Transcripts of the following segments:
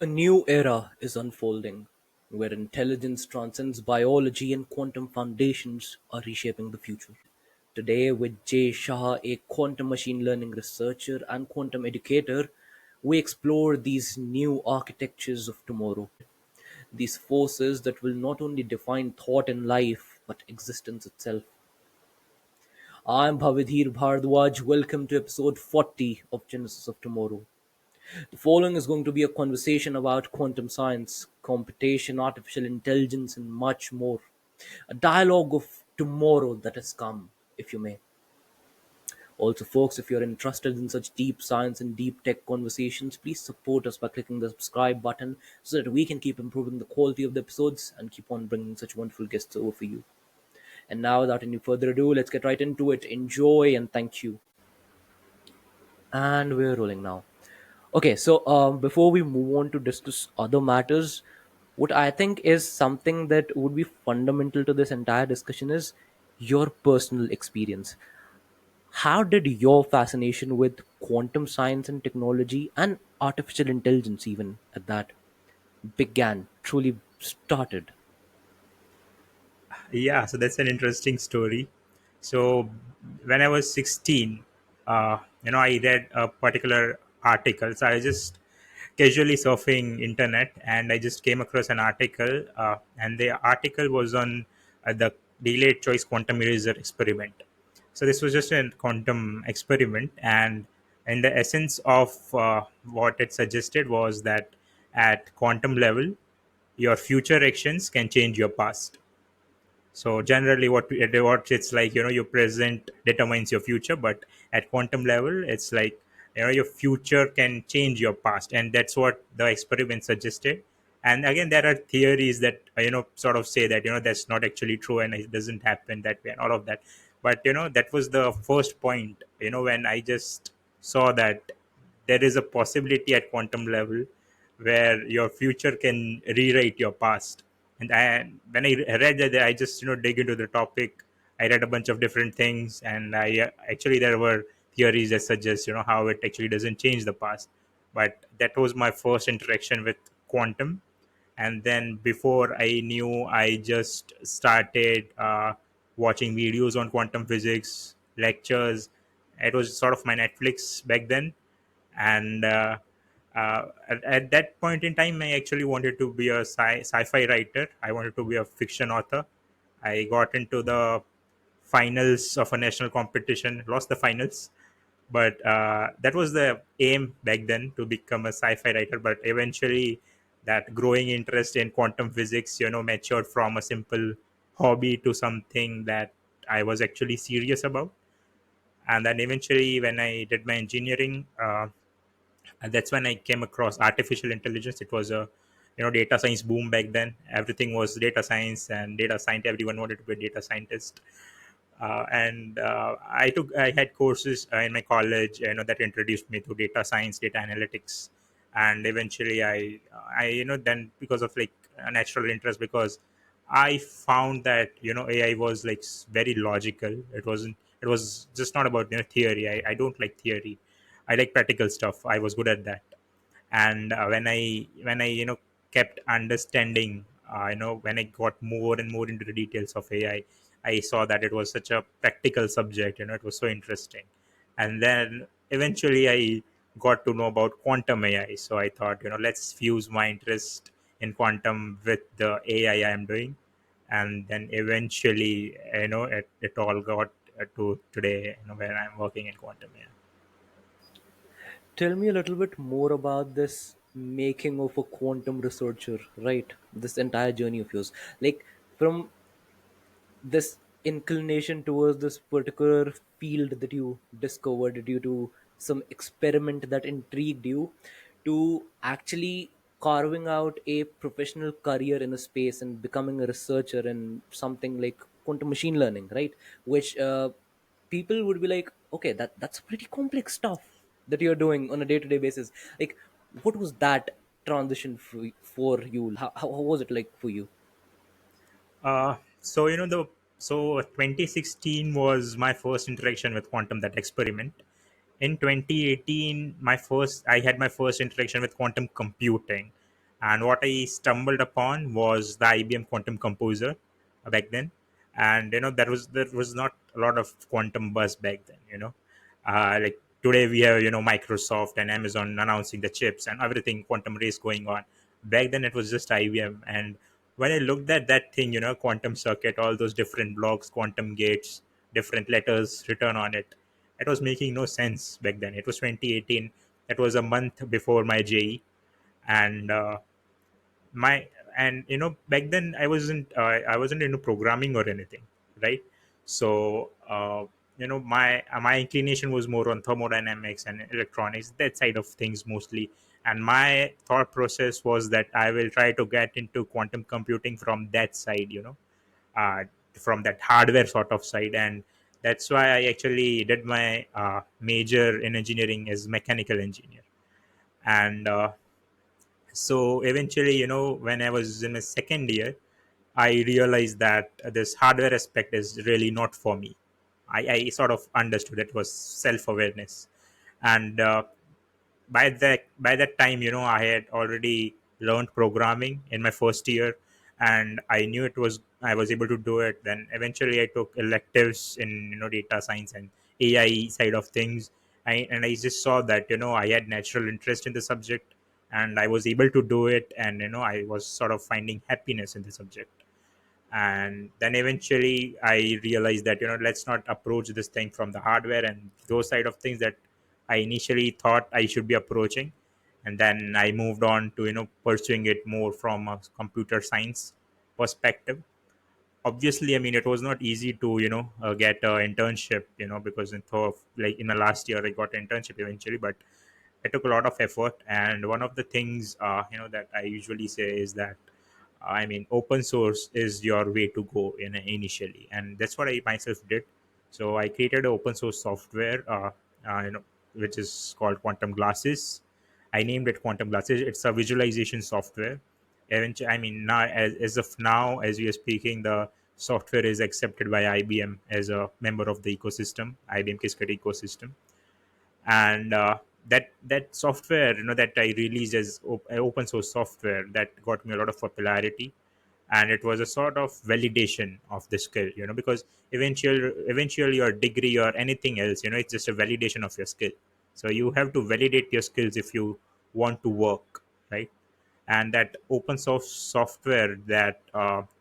A new era is unfolding, where intelligence transcends biology and quantum foundations are reshaping the future. Today, with Jay Shah, a quantum machine learning researcher and quantum educator, we explore these new architectures of tomorrow, these forces that will not only define thought and life, but existence itself. I'm Bhavidhir Bhardwaj. Welcome to episode 40 of Genesis of Tomorrow. The following is going to be a conversation about quantum science, computation, artificial intelligence, and much more. A dialogue of tomorrow that has come, if you may. Also, folks, if you're interested in such deep science and deep tech conversations, please support us by clicking the subscribe button so that we can keep improving the quality of the episodes and keep on bringing such wonderful guests over for you. And now, without any further ado, let's get right into it. Enjoy and thank you. And we're rolling now. Okay, so before we move on to discuss other matters, what I think is something that would be fundamental to this entire discussion is your personal experience. How did your fascination with quantum science and technology and artificial intelligence, even at that, began, truly started? Yeah, so that's an interesting story. So when I was 16, I read a particular article. So I was just casually surfing internet, and I just came across an article, and the article was on the delayed choice quantum eraser experiment. So this was just a quantum experiment, and the essence of what it suggested was that at quantum level, your future actions can change your past. So generally, what it's like, your present determines your future, but at quantum level, it's like your future can change your past, and that's what the experiment suggested. And again, there are theories that sort of say that that's not actually true, and it doesn't happen that way, and all of that. But that was the first point. When I just saw that there is a possibility at quantum level where your future can rewrite your past. When I read that, I just dig into the topic. I read a bunch of different things, and I actually there were theories that suggest how it actually doesn't change the past. But that was my first interaction with quantum, and then before I knew, I just started watching videos on quantum physics, lectures. It was sort of my Netflix back then, and at that point in time, I actually wanted to be a sci-fi writer. I wanted to be a fiction author. I got into the finals of a national competition, lost the finals, but that was the aim back then, to become a sci-fi writer. But eventually, that growing interest in quantum physics matured from a simple hobby to something that I was actually serious about. And then eventually, when I did my engineering, and that's when I came across artificial intelligence. It was a data science boom back then. Everything was data science and data science. Everyone wanted to be a data scientist. And I had courses in my college, that introduced me to data science, data analytics. And eventually, I then, because of like a natural interest, because I found that AI was like very logical. It was just not about theory. I don't like theory. I like practical stuff. I was good at that. And when I kept understanding, when I got more and more into the details of AI, I saw that it was such a practical subject. It was so interesting. And then eventually, I got to know about quantum AI. So I thought, let's fuse my interest in quantum with the AI I am doing. And then eventually, it all got to today, where I'm working in quantum AI. Tell me a little bit more about this making of a quantum researcher, right? This entire journey of yours. Like, from this inclination towards this particular field that you discovered due to some experiment that intrigued you, to actually carving out a professional career in a space and becoming a researcher in something like quantum machine learning, right? Which people would be like, okay, that's pretty complex stuff that you're doing on a day-to-day basis. Like, what was that transition for you? How was it like for you? So 2016 was my first interaction with quantum, that experiment. In 2018, I had my first interaction with quantum computing. And what I stumbled upon was the IBM Quantum Composer back then. And there was not a lot of quantum buzz back then. Like today we have Microsoft and Amazon announcing the chips and everything, quantum race going on. Back then it was just IBM. And when I looked at that thing, quantum circuit, all those different blocks, quantum gates, different letters written on it, it was making no sense back then. It was 2018. It was a month before my JE. And my and back then I wasn't into programming or anything, right? So my inclination was more on thermodynamics and electronics, that side of things mostly. And my thought process was that I will try to get into quantum computing from that side, uh, from that hardware sort of side. And that's why I actually did my major in engineering as mechanical engineer. And so eventually, when I was in my second year, I realized that this hardware aspect is really not for me. I sort of understood it was self-awareness. And by that time, I had already learned programming in my first year, and I knew I was able to do it. Then eventually I took electives in data science and AI side of things. And I just saw that I had natural interest in the subject, and I was able to do it. And I was sort of finding happiness in the subject. And then eventually I realized that let's not approach this thing from the hardware and those side of things that I initially thought I should be approaching. And then I moved on to pursuing it more from a computer science perspective. Obviously, I mean, it was not easy to get an internship, because like in the last year I got an internship eventually. But it took a lot of effort. And one of the things that I usually say is that I mean, open source is your way to go initially, and that's what I myself did. So I created an open source software, which is called Quantum Glasses. I named it Quantum Glasses. It's a visualization software. I mean, now as of now, as we are speaking, the software is accepted by IBM as a member of the ecosystem, IBM Qiskit ecosystem. And that software that I released as open source software, that got me a lot of popularity. And it was a sort of validation of the skill, because eventually your degree or anything else, it's just a validation of your skill. So you have to validate your skills if you want to work, right? And that open source software that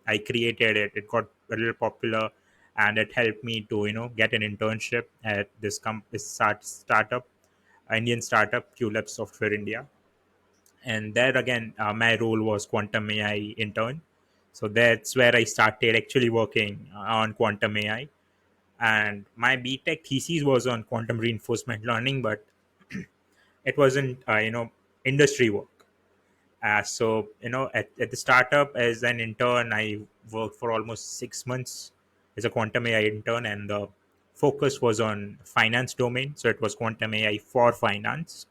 I created, it got a little popular. And it helped me to get an internship at this startup, Indian startup, QLab Software India. And there again, my role was quantum AI intern. So that's where I started actually working on quantum AI. And my BTech thesis was on quantum reinforcement learning, but it wasn't industry work. So at the startup as an intern, I worked for almost 6 months as a quantum AI intern. And the focus was on finance domain, so it was quantum AI for finance.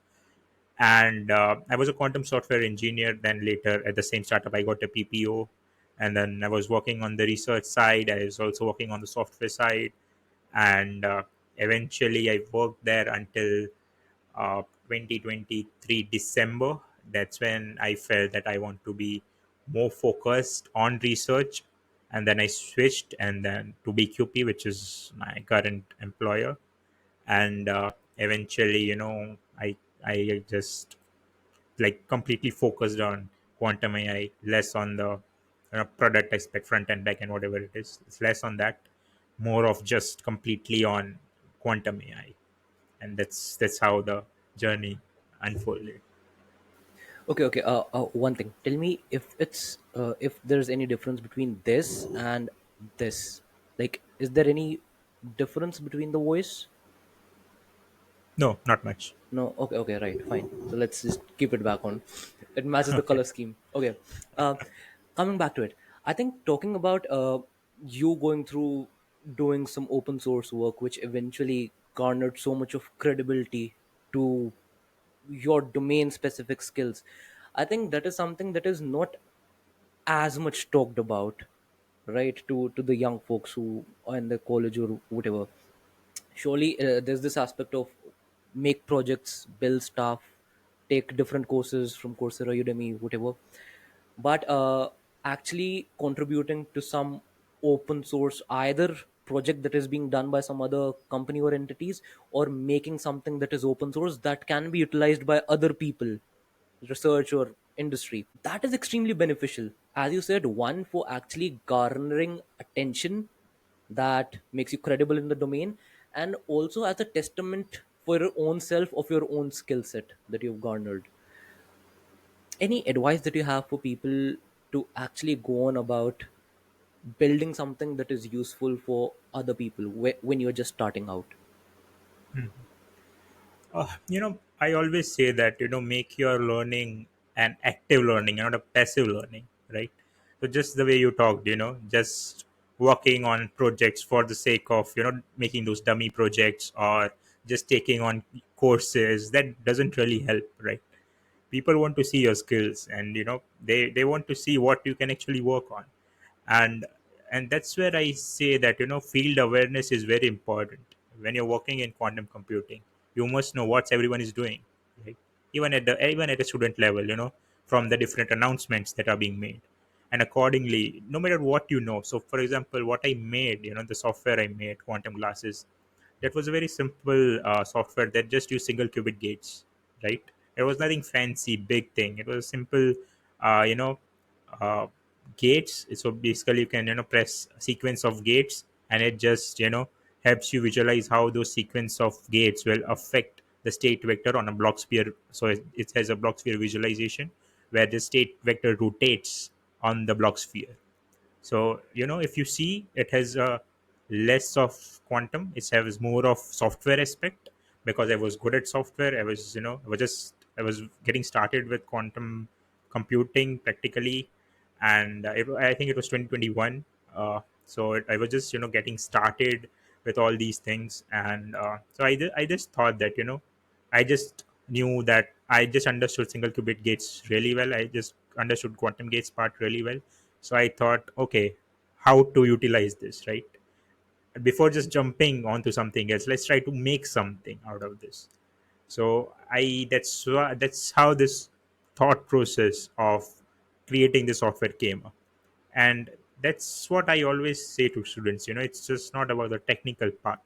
And I was a quantum software engineer. Then later at the same startup I got a PPO. And then I was working on the research side, I was also working on the software side. And eventually I worked there until 2023 December. That's when I felt that I want to be more focused on research. And then I switched and then to BQP, which is my current employer. And eventually I just like completely focused on quantum AI, less on the product aspect, front and back and whatever it is. It's less on that, more of just completely on quantum AI. And that's how the journey unfolded. Okay, okay. One thing. Tell me if there's any difference between this and this. Like, is there any difference between the voice? No, not much. No. Okay, okay, right, fine. So let's just keep it back on. It matches the Okay. color scheme. Okay. Uh, Coming back to it, I think talking about you going through doing some open source work, which eventually garnered so much of credibility to your domain specific skills. I think that is something that is not as much talked about, right, to the young folks who are in the college or whatever. Surely there's this aspect of make projects, build stuff, take different courses from Coursera, Udemy, whatever, but actually contributing to some open source either project that is being done by some other company or entities, or making something that is open source that can be utilized by other people, research or industry, that is extremely beneficial, as you said. One, for actually garnering attention that makes you credible in the domain, and also as a testament for your own self of your own skill set that you've garnered. Any advice that you have for people to actually go on about building something that is useful for other people when you're just starting out? I always say that make your learning an active learning, not a passive learning, right? So just the way you talked, just working on projects for the sake of making those dummy projects, or just taking on courses, that doesn't really help, right? People want to see your skills, and they want to see what you can actually work on. And and that's where I say that field awareness is very important. When you're working in quantum computing, you must know what everyone is doing, right? Even at a student level, from the different announcements that are being made, and accordingly, no matter what so for example, what I made, the software I made, quantum glasses, that was a very simple software that just used single qubit gates, right? It was nothing fancy, big thing. It was a simple, uh, you know, uh, gates. So basically, you can press a sequence of gates, and it just helps you visualize how those sequence of gates will affect the state vector on a block sphere. So it has a block sphere visualization where the state vector rotates on the block sphere. So if you see, it has a less of quantum, it has more of software aspect. Because I was good at software, I was getting started with quantum computing practically. And I think it was 2021. I was just getting started with all these things. And I just thought that I just knew that I just understood single qubit gates really well. I just understood quantum gates part really well. So I thought, okay, how to utilize this, right? Before just jumping onto something else, let's try to make something out of this. So that's how this thought process of creating the software came up. And that's what I always say to students. It's just not about the technical part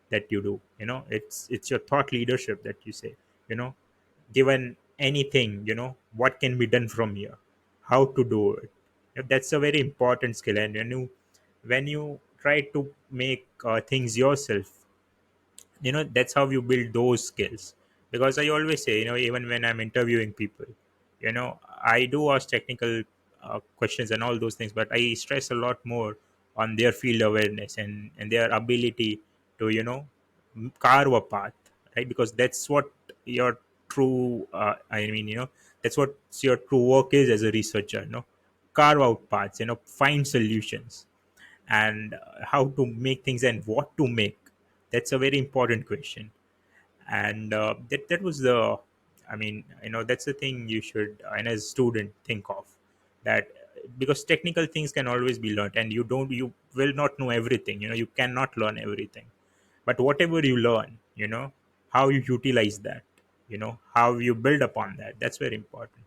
that you do. It's your thought leadership that you say, you know given anything, what can be done from here, how to do it. That's a very important skill. And when you try to make things yourself, that's how you build those skills. Because I always say, even when I'm interviewing people, I do ask technical questions and all those things, but I stress a lot more on their field awareness and their ability to carve a path, right? Because that's what your true that's what your true work is as a researcher. Carve out paths, find solutions, and how to make things and what to make. That's a very important question. And that was the that's the thing you should, and as a student, think of that. Because technical things can always be learned, and you will not know everything. You cannot learn everything. But whatever you learn, how you utilize that, how you build upon that, that's very important.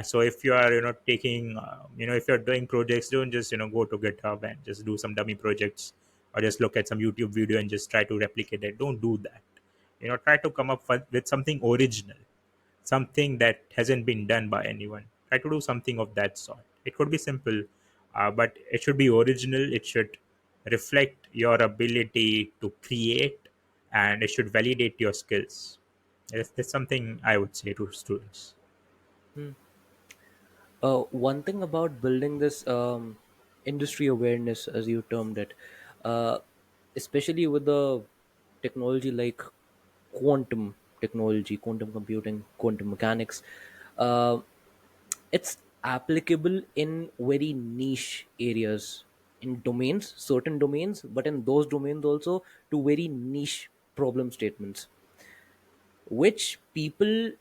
So if you are taking if you're doing projects, don't just go to GitHub and just do some dummy projects, or just look at some YouTube video and just try to replicate it. Don't do that. Try to come up with something original, something that hasn't been done by anyone. Try to do something of that sort. It could be simple, but it should be original. It should reflect your ability to create, and it should validate your skills. That's something I would say to students. Hmm. One thing about building this industry awareness, as you termed it, uh, especially with the technology like quantum technology, quantum computing, quantum mechanics, uh, it's applicable in very niche areas, in domains, certain domains, but in those domains also to very niche problem statements, which people,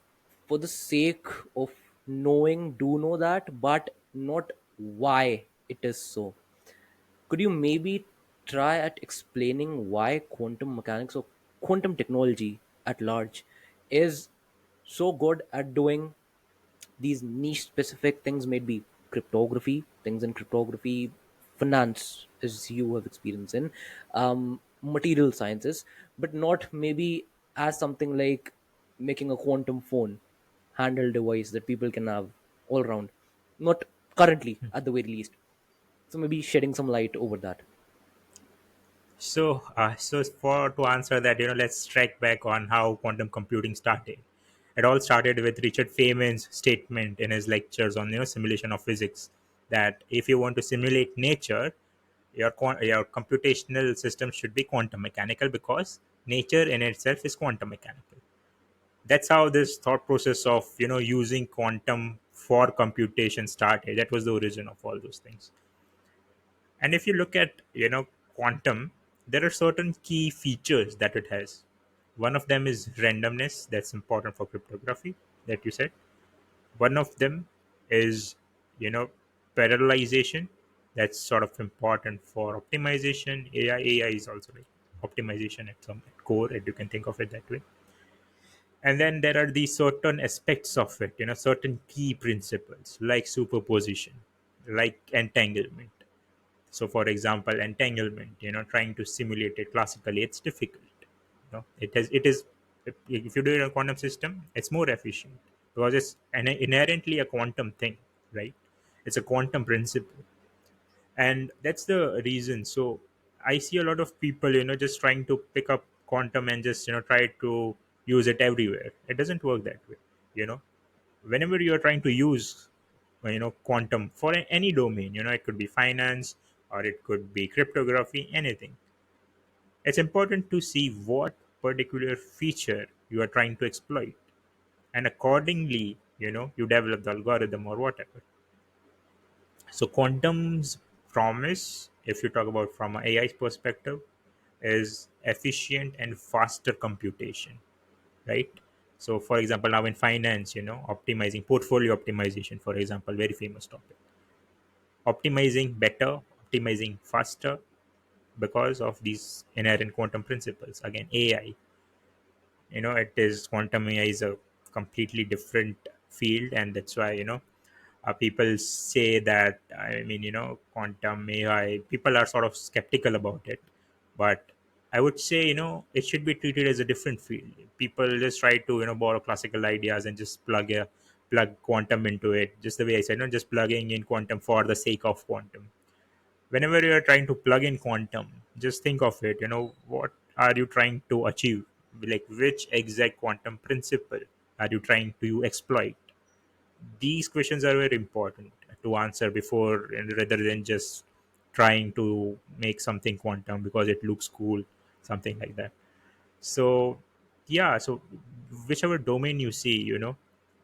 for the sake of knowing, do know that, but not why it is so. Could you maybe try at explaining why quantum mechanics or quantum technology at large is so good at doing these niche specific things, maybe cryptography, things in cryptography, finance, as you have experience in, material sciences, but not maybe as something like making a quantum phone handheld device that people can have all around. Not currently, at the very least. So maybe shedding some light over that. So for to answer that, let's track back on how quantum computing started. It all started with Richard Feynman's statement in his lectures on simulation of physics, that if you want to simulate nature, your computational system should be quantum mechanical, because nature in itself is quantum mechanical. That's how this thought process of using quantum for computation started. That was the origin of all those things. And if you look at quantum, there are certain key features that it has. One of them is randomness. That's important for cryptography, that you said. One of them is you know parallelization. That's sort of important for optimization. AI is also like optimization at some core, and you can think of it that way. And then there are these certain aspects of it, certain key principles like superposition, like entanglement. So for example, entanglement, trying to simulate it classically, it's difficult. It is if you do it in a quantum system, it's more efficient, because it's inherently a quantum thing, right? It's a quantum principle. And that's the reason. So I see a lot of people just trying to pick up quantum and just try to use it everywhere. It doesn't work that way. you know Whenever you're trying to use quantum for any domain, it could be finance, or it could be cryptography, anything. It's important to see what particular feature you are trying to exploit, and accordingly you develop the algorithm or whatever. So quantum's promise, if you talk about from an AI's perspective, is efficient and faster computation, right? So for example, now in finance, optimizing portfolio optimization, for example, very famous topic. Optimizing better, optimizing faster, because of these inherent quantum principles. Again, AI, it is quantum AI is a completely different field, and that's why people say that, I mean, quantum AI, people are sort of skeptical about it. But I would say it should be treated as a different field. People just try to borrow classical ideas and just plug quantum into it, just the way I said, just plugging in quantum for the sake of quantum. Whenever you are trying to plug in quantum, just think of it, what are you trying to achieve? Like, which exact quantum principle are you trying to exploit? These questions are very important to answer before, and rather than just trying to make something quantum because it looks cool, something like that. So yeah, so whichever domain you see,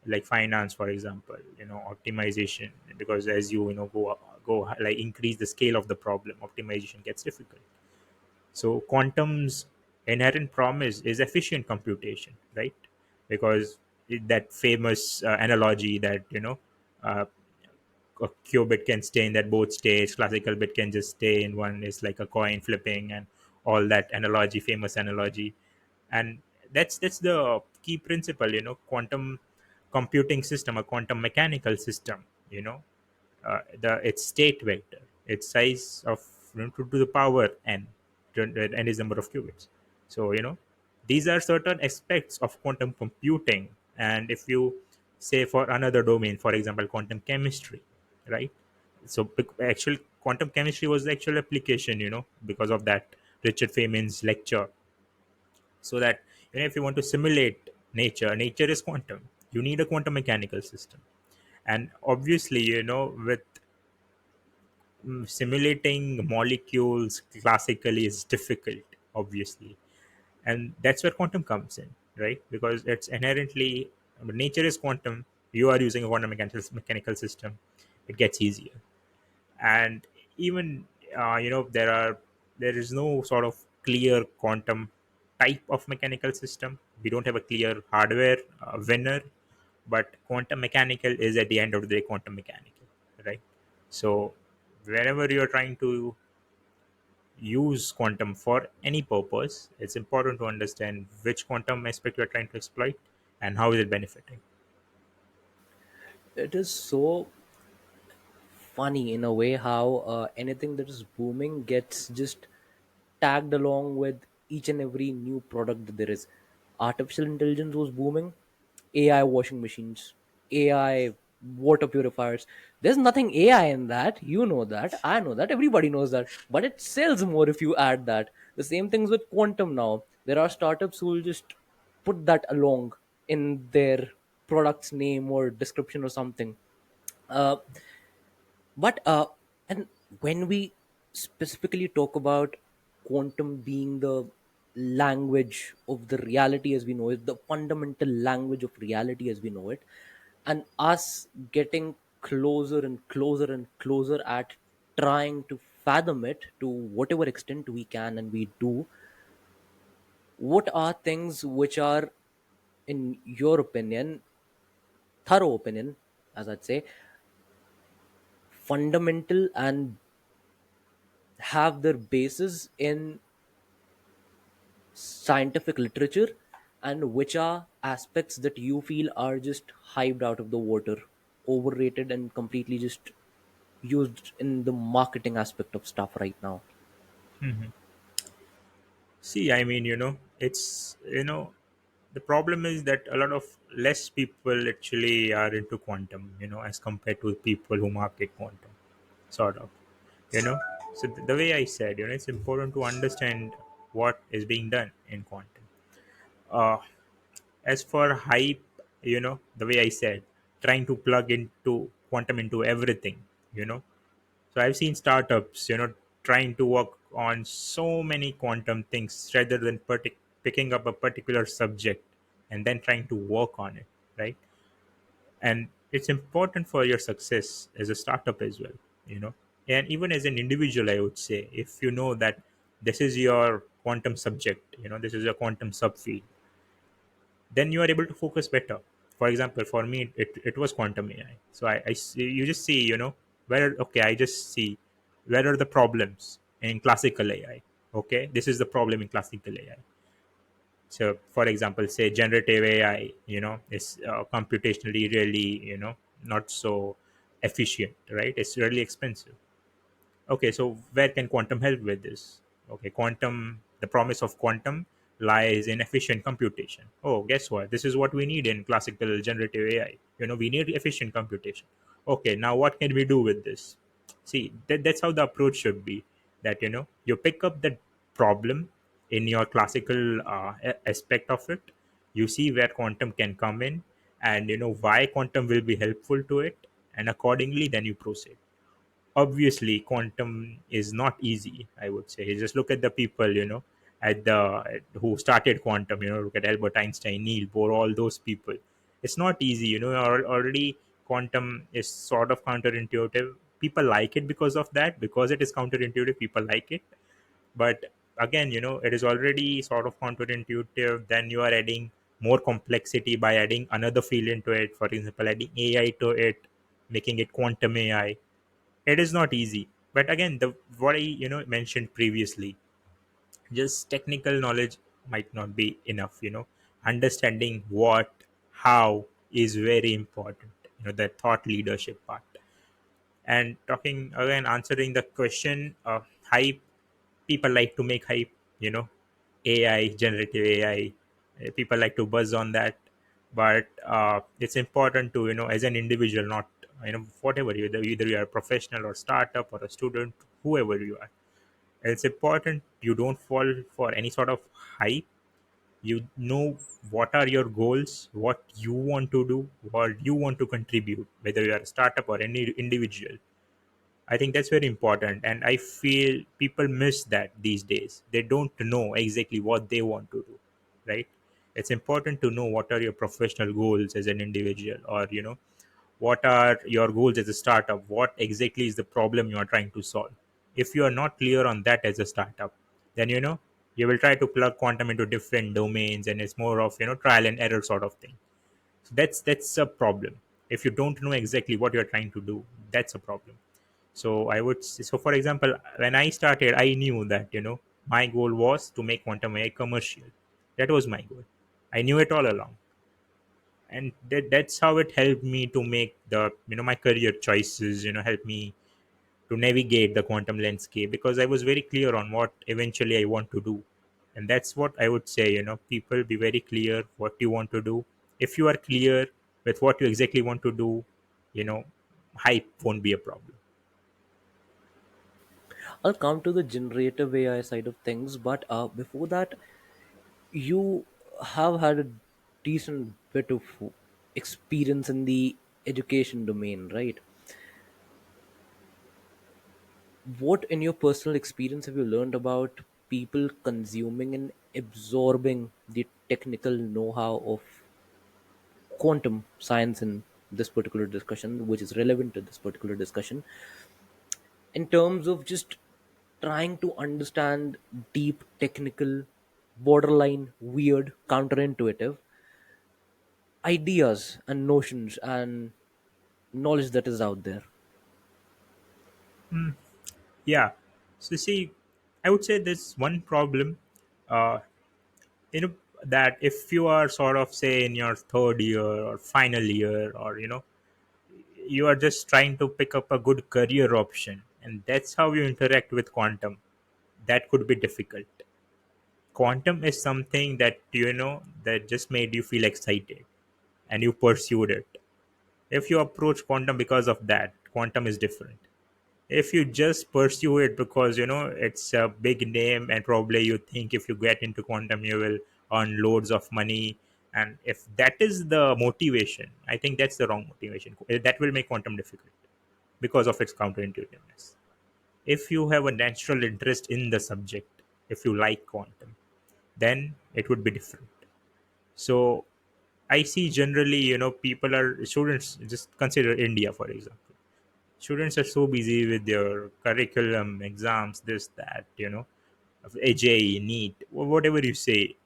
like finance, for example, optimization, because as go like increase the scale of the problem, optimization gets difficult. So quantum's inherent promise is efficient computation, right? Because that famous analogy that uh, a qubit can stay in that both states, classical bit can just stay in one, is like a coin flipping, and all that analogy, famous analogy. And that's the key principle. Quantum computing system, a quantum mechanical system, the its state vector, its size of to the power n, n is number of qubits. So these are certain aspects of quantum computing. And if you say for another domain, for example, quantum chemistry, right? So actual quantum chemistry was the actual application, because of that Richard Feynman's lecture. So that if you want to simulate nature is quantum, you need a quantum mechanical system. And obviously, with simulating molecules classically is difficult, obviously. And that's where quantum comes in, right? Because it's inherently, nature is quantum, you are using a quantum mechanical system, it gets easier. And even there is no sort of clear quantum type of mechanical system. We don't have a clear hardware winner. But quantum mechanical is, at the end of the day, quantum mechanical, right? So whenever you're trying to use quantum for any purpose, it's important to understand which quantum aspect you're trying to exploit, and how is it benefiting? It is so funny in a way how anything that is booming gets just tagged along with each and every new product that there is. Artificial intelligence was booming, AI washing machines, AI water purifiers. There's nothing AI in that. You know that. I know that. Everybody knows that. But it sells more if you add that. The same things with quantum now. There are startups who will just put that along in their product's name or description or something. Uh, but and when we specifically talk about quantum being the language of the reality as we know it, the fundamental language of reality as we know it, and us getting closer and closer and closer at trying to fathom it to whatever extent we can and we do, what are things which are, in your opinion, thorough opinion, as I'd say, fundamental and have their basis in scientific literature, and which are aspects that you feel are just hyped out of the water, overrated and completely just used in the marketing aspect of stuff right now? See, I mean, it's, the problem is that a lot of less people actually are into quantum, as compared to people who market quantum, sort of, you know. So the way I said, it's important to understand what is being done in quantum. Uh, as for hype, the way I said, trying to plug into quantum into everything, you know. So I've seen startups, trying to work on so many quantum things rather than picking up a particular subject and then trying to work on it, right? And it's important for your success as a startup as well, you know. And even as an individual, I would say, if you know that this is your quantum subject, this is your quantum subfield, then you are able to focus better. For example, for me, it was quantum AI. So I see, you just see, where, okay, I just see where are the problems in classical AI. Okay, this is the problem in classical AI. So for example, say generative AI, is computationally really, not so efficient, right? It's really expensive. Okay, so where can quantum help with this? Okay, quantum, the promise of quantum lies in efficient computation. Oh, guess what? This is what we need in classical generative AI. We need efficient computation. Okay, now what can we do with this? See, that's how the approach should be. That, you pick up the problem in your classical aspect of it, you see where quantum can come in, and why quantum will be helpful to it, and accordingly, then you proceed. Obviously quantum is not easy, I would say. Just look at the people, at the who started quantum. Look at Albert Einstein, Neil Bohr, all those people. It's not easy, already quantum is sort of counterintuitive. People like it because of that, because it is counterintuitive, people like it. But again, it is already sort of counterintuitive. Then you are adding more complexity by adding another field into it, for example adding AI to it, making it quantum AI. It is not easy. But again, the what I mentioned previously, just technical knowledge might not be enough. Understanding what, how is very important. The thought leadership part. And talking again, answering the question, hype, people like to make hype. you know AI, generative AI, people like to buzz on that. But it's important to, as an individual, not, whatever you, either you are a professional or startup or a student, whoever you are, it's important you don't fall for any sort of hype. You know what are your goals, what you want to do, what you want to contribute, whether you are a startup or any individual. I think that's very important, and I feel people miss that these days. They don't know exactly what they want to do, right? It's important to know what are your professional goals as an individual, or what are your goals as a startup. What exactly is the problem you are trying to solve? If you are not clear on that as a startup, then you will try to plug quantum into different domains, and it's more of trial and error sort of thing. So that's a problem. If you don't know exactly what you're trying to do, that's a problem. So I would say, so for example, when I started, I knew that my goal was to make quantum AI commercial. That was my goal. I knew it all along. and that's how it helped me to make the my career choices, help me to navigate the quantum landscape, because I was very clear on what eventually I want to do. And that's what I would say, people, be very clear what you want to do. If you are clear with what you exactly want to do, you know hype won't be a problem. I'll come to the generative AI side of things, but before that, you have had a decent bit of experience in the education domain, right? What, in your personal experience, have you learned about people consuming and absorbing the technical know-how of quantum science in this particular discussion, which is relevant to this particular discussion, in terms of just trying to understand deep technical, borderline weird, counterintuitive ideas and notions and knowledge that is out there? Yeah. So see, I would say there's one problem, uh, you know, that if you are sort of say in your third year or final year, or you are just trying to pick up a good career option, and that's how you interact with quantum, that could be difficult. Quantum is something that that just made you feel excited and you pursued it. If you approach quantum because of that, quantum is different. If you just pursue it because it's a big name, and probably you think if you get into quantum you will earn loads of money, and if that is the motivation, I think that's the wrong motivation. That will make quantum difficult because of its counterintuitiveness. If you have a natural interest in the subject, if you like quantum, then it would be different. So I see generally, people are students. Just consider India, for example. Students are so busy with their curriculum, exams, this, that, AJ, NEET, whatever you say.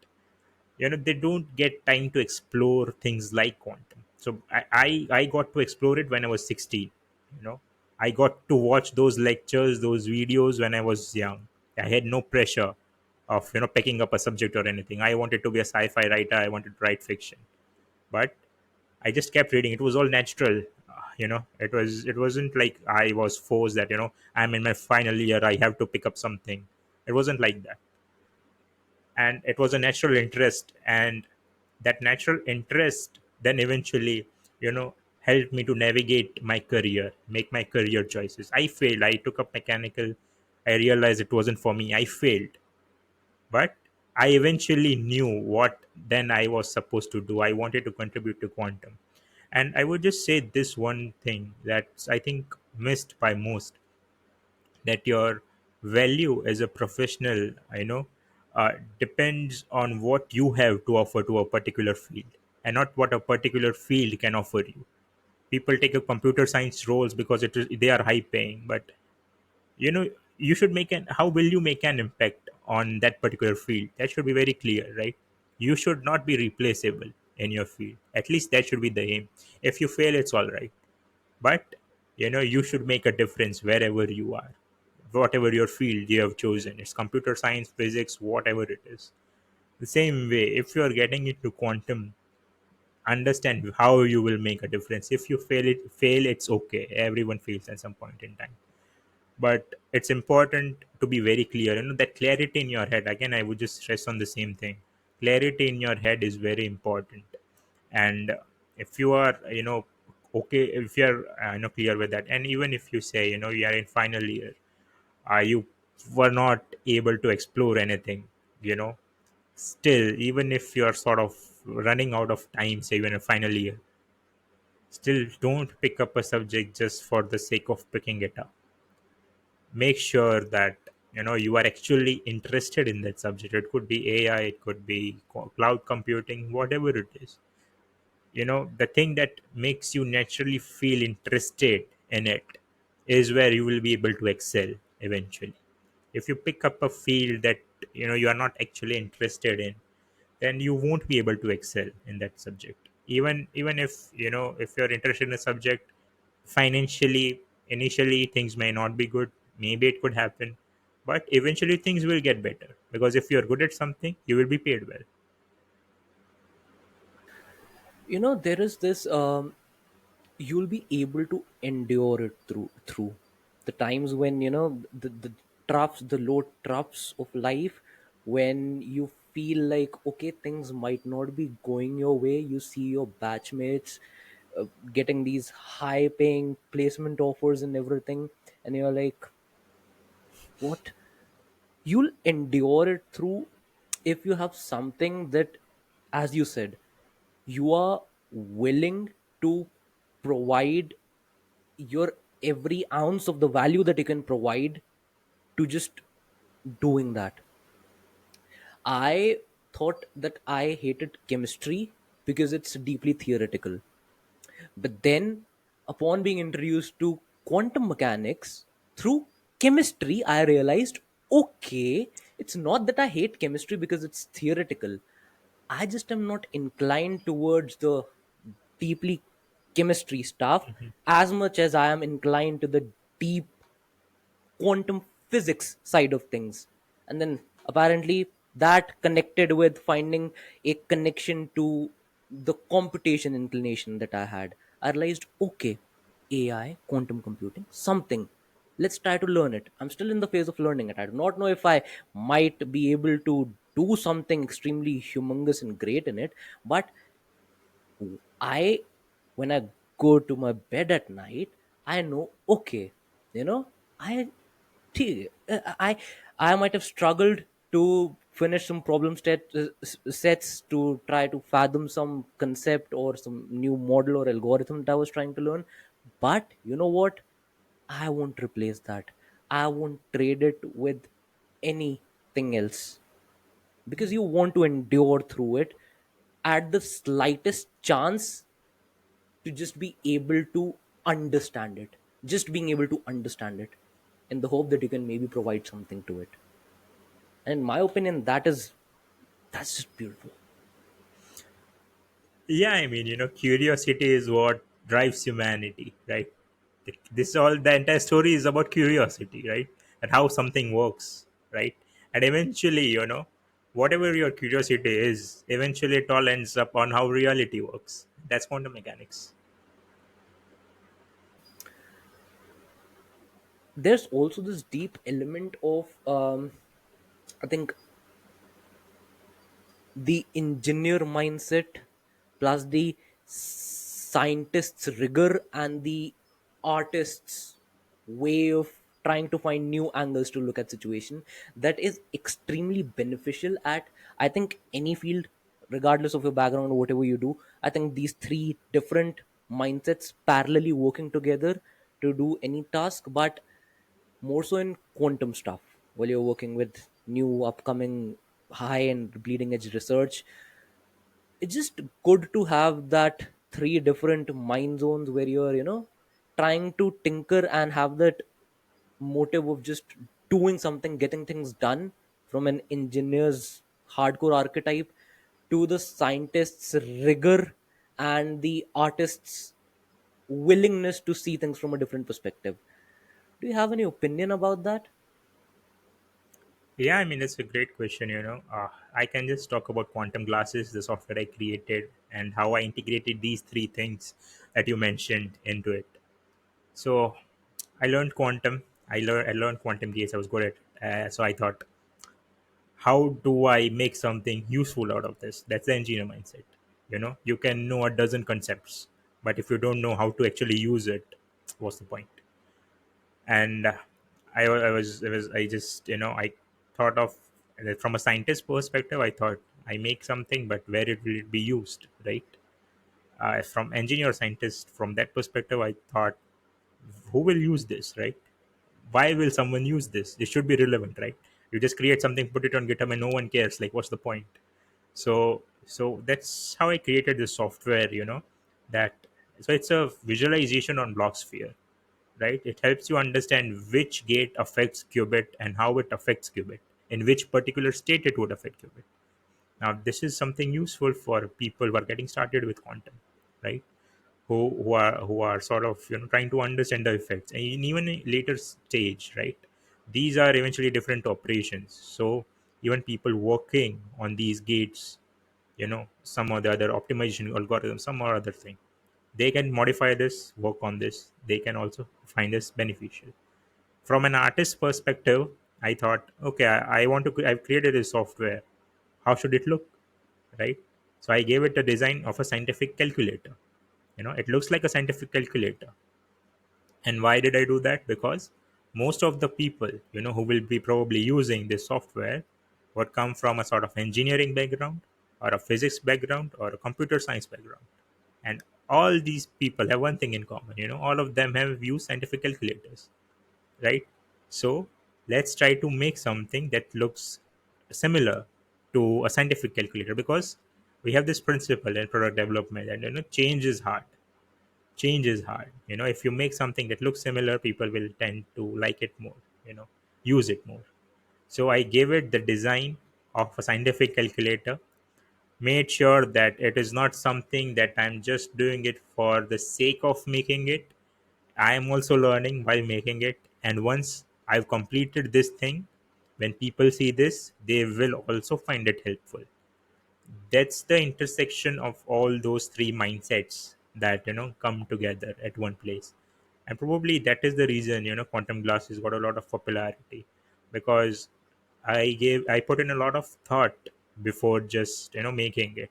They don't get time to explore things like quantum. So I got to explore it when I was 16. I got to watch those lectures, those videos when I was young. I had no pressure of picking up a subject or anything. I wanted to be a sci-fi writer. I wanted to write fiction, but I just kept reading. It was all natural. It wasn't like I was forced that I'm in my final year, I have to pick up something. It wasn't like that. And it was a natural interest, and that natural interest then eventually helped me to navigate my career, make my career choices. I failed. I took up mechanical. I realized it wasn't for me. I failed, but I eventually knew what then I was supposed to do. I wanted to contribute to quantum. And I would just say this one thing that's, I think, missed by most, that your value as a professional, depends on what you have to offer to a particular field, and not what a particular field can offer you. People take up computer science roles because they are high paying, but you know you should make an how will you make an impact on that particular field? That should be very clear, right? You should not be replaceable in your field. At least that should be the aim. If you fail, it's all right, but you should make a difference wherever you are, whatever your field you have chosen. It's computer science, physics, whatever it is. The same way, if you are getting into quantum, understand how you will make a difference. If you fail, it's okay. Everyone fails at some point in time, but it's important to be very clear. That clarity in your head, again, I would just stress on the same thing. Clarity in your head is very important. And if you are okay, if you're clear with that, and even if you say you are in final year, you were not able to explore anything, you know still, even if you're sort of running out of time, say even in final year, still don't pick up a subject just for the sake of picking it up. Make sure that you are actually interested in that subject. It could be AI, it could be cloud computing, whatever it is. The thing that makes you naturally feel interested in it is where you will be able to excel eventually. If you pick up a field that you are not actually interested in, then you won't be able to excel in that subject. Even if if you're interested in a subject, financially, initially things may not be good. Maybe it could happen, but eventually things will get better, because if you're good at something, you will be paid well. There is this, you'll be able to endure it through the times when the troughs, the low troughs of life, when you feel like, okay, things might not be going your way. You see your batchmates getting these high paying placement offers and everything, and you're like, what? You'll endure it through if you have something that, as you said, you are willing to provide your every ounce of the value that you can provide to just doing that. I thought that I hated chemistry because it's deeply theoretical. But then, upon being introduced to quantum mechanics through chemistry, I realized, okay, it's not that I hate chemistry because it's theoretical. I just am not inclined towards the deeply chemistry stuff as much as I am inclined to the deep quantum physics side of things. And then apparently that connected with finding a connection to the computation inclination that I had. I realized, okay, AI, quantum computing, something. Let's try to learn it. I'm still in the phase of learning it. I do not know if I might be able to do something extremely humongous and great in it, but I, when I go to my bed at night, I know, okay, I I I might have struggled to finish some problem sets to try to fathom some concept or some new model or algorithm that I was trying to learn. But you know what? I won't replace that. I won't trade it with anything else, because you want to endure through it at the slightest chance to just be able to understand it, just being able to understand it in the hope that you can maybe provide something to it. And in my opinion, that's just beautiful. Yeah, I mean, curiosity is what drives humanity, right? This all the entire story is about curiosity, right? And how something works, right? And eventually, whatever your curiosity is, eventually it all ends up on how reality works. That's quantum mechanics. There's also this deep element of, I think, the engineer mindset plus the scientist's rigor and the artist's way of trying to find new angles to look at situation, that is extremely beneficial at, I think, any field, regardless of your background or whatever you do. I think these three different mindsets parallelly working together to do any task, but more so in quantum stuff, while you're working with new upcoming high and bleeding edge research. It's just good to have that three different mind zones where you're trying to tinker and have that motive of just doing something, getting things done, from an engineer's hardcore archetype to the scientist's rigor and the artist's willingness to see things from a different perspective. Do you have any opinion about that? Yeah, I mean, it's a great question. I can just talk about quantum glasses, the software I created, and how I integrated these three things that you mentioned into it. So, I learned quantum gates. I was good at. So I thought, how do I make something useful out of this? That's the engineer mindset. You can know a dozen concepts, but if you don't know how to actually use it, what's the point? And I just I thought of from a scientist perspective. I thought I make something, but where it will it be used, right? From engineer scientist, from that perspective, I thought, who will use this, right? Why will someone use this? It should be relevant, right? You just create something, put it on GitHub, and no one cares. Like, what's the point? So that's how I created this software. That so it's a visualization on block sphere, right? It helps you understand which gate affects qubit and how it affects qubit, in which particular state it would affect qubit. Now, this is something useful for people who are getting started with quantum, right? Who are sort of trying to understand the effects, and in even a later stage, right? These are eventually different operations. So even people working on these gates some or the other optimization algorithm, some or other thing. They can modify this, work on this. They can also find this beneficial. From an artist perspective, I thought, okay, I want to, I've created a software. How should it look? Right? So I gave it a design of a scientific calculator. It looks like a scientific calculator. And why did I do that? Because most of the people, who will be probably using this software would come from a sort of engineering background or a physics background or a computer science background. And all these people have one thing in common, all of them have used scientific calculators, right? So let's try to make something that looks similar to a scientific calculator, because we have this principle in product development, and change is hard. Change is hard. If you make something that looks similar, people will tend to like it more, use it more. So I gave it the design of a scientific calculator, made sure that it is not something that I'm just doing it for the sake of making it. I am also learning while making it. And once I've completed this thing, when people see this, they will also find it helpful. That's the intersection of all those three mindsets that come together at one place. And probably that is the reason quantum glasses got a lot of popularity, because I put in a lot of thought before just making it.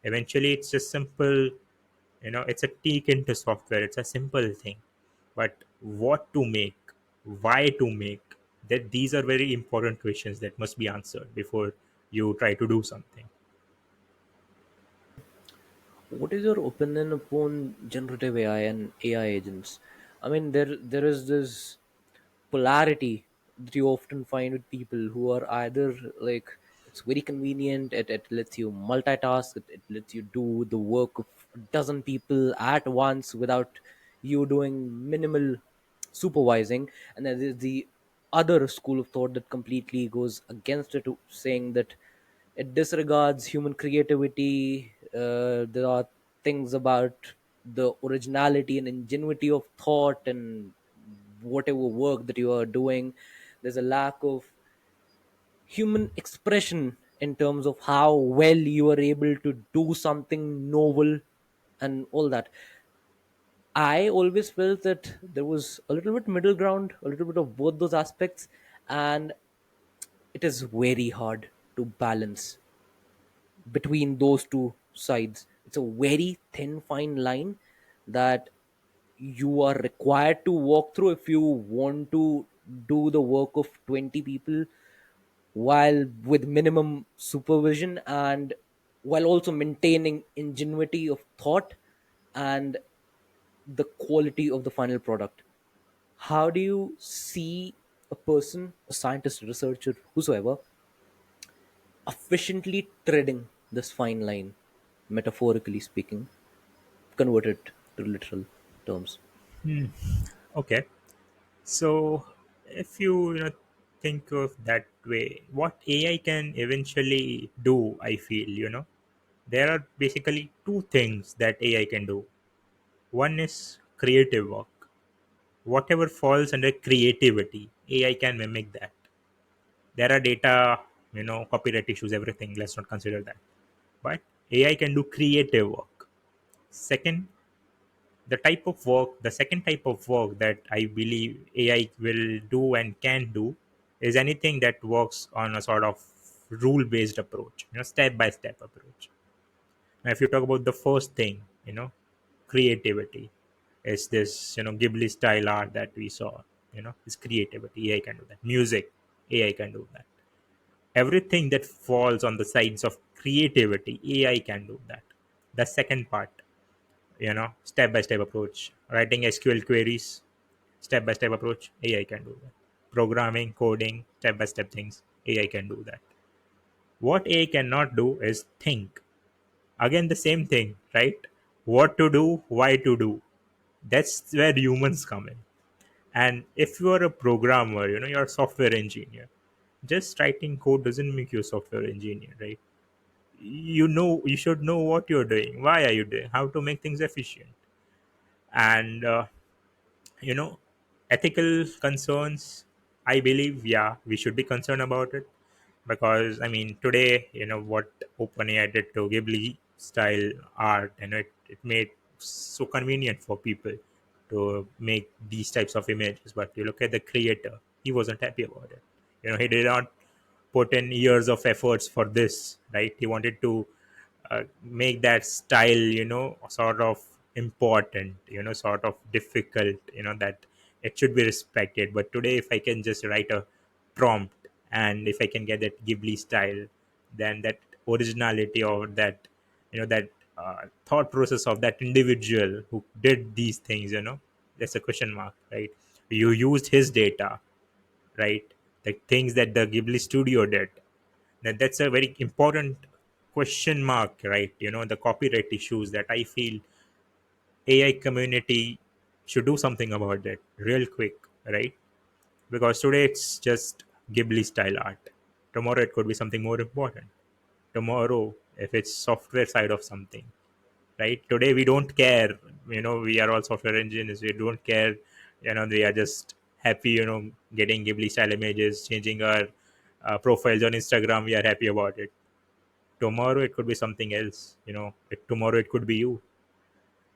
Eventually it's just simple. It's a tweak into software. It's a simple thing. But what to make, why to make, that these are very important questions that must be answered before you try to do something. What is your opinion upon generative AI and AI agents? I mean, there is this polarity that you often find with people who are either like, it's very convenient, it lets you multitask, it lets you do the work of a dozen people at once without you doing minimal supervising. And then there's the other school of thought that completely goes against it, saying that it disregards human creativity. There are things about the originality and ingenuity of thought and whatever work that you are doing. There's a lack of human expression in terms of how well you are able to do something novel and all that. I always felt that there was a little bit middle ground, a little bit of both those aspects, and it is very hard to balance between those two sides. It's a very thin, fine line that you are required to walk through if you want to do the work of 20 people while with minimum supervision, and while also maintaining ingenuity of thought and the quality of the final product. How do you see a person, a scientist, researcher, whosoever, efficiently treading this fine line, metaphorically speaking, converted to literal terms? Okay. So, if you think of that way, what AI can eventually do, I feel, there are basically two things that AI can do. One is creative work. Whatever falls under creativity, AI can mimic that. There are data, copyright issues, everything. Let's not consider that. But AI can do creative work. Second, the second type of work that I believe AI will do and can do is anything that works on a sort of rule based approach, step by step approach. Now if you talk about the first thing, creativity, is this Ghibli style art that we saw, is creativity. AI can do that. Music, AI can do that. Everything that falls on the sides of creativity, AI can do that. The second part, step by step approach, writing SQL queries, step by step approach, AI can do that. Programming, coding, step by step things, AI can do that. What AI cannot do is think. Again, the same thing, right? What to do, why to do. That's where humans come in. And if you are a programmer, you're a software engineer, just writing code doesn't make you a software engineer, right? You should know what you're doing, why are you doing, how to make things efficient. And you know ethical concerns, I believe, yeah, we should be concerned about it. because I mean today, what OpenAI did to Ghibli style art, it made so convenient for people to make these types of images. But you look at the creator, he wasn't happy about it. He did not put in years of efforts for this, right? He wanted to make that style, sort of important, sort of difficult, that it should be respected. But today, if I can just write a prompt and if I can get that Ghibli style, then that originality or that, that thought process of that individual who did these things, that's a question mark, right? You used his data, right? The things that the Ghibli studio did, that's a very important question mark, right? The copyright issues that I feel AI community should do something about that real quick, right? Because today it's just Ghibli style art. Tomorrow it could be something more important. Tomorrow, if it's software side of something, right? Today we don't care. We are all software engineers. We don't care. We are just happy. Getting Ghibli style images, changing our profiles on Instagram. We are happy about it. Tomorrow it could be something else. Tomorrow it could be you.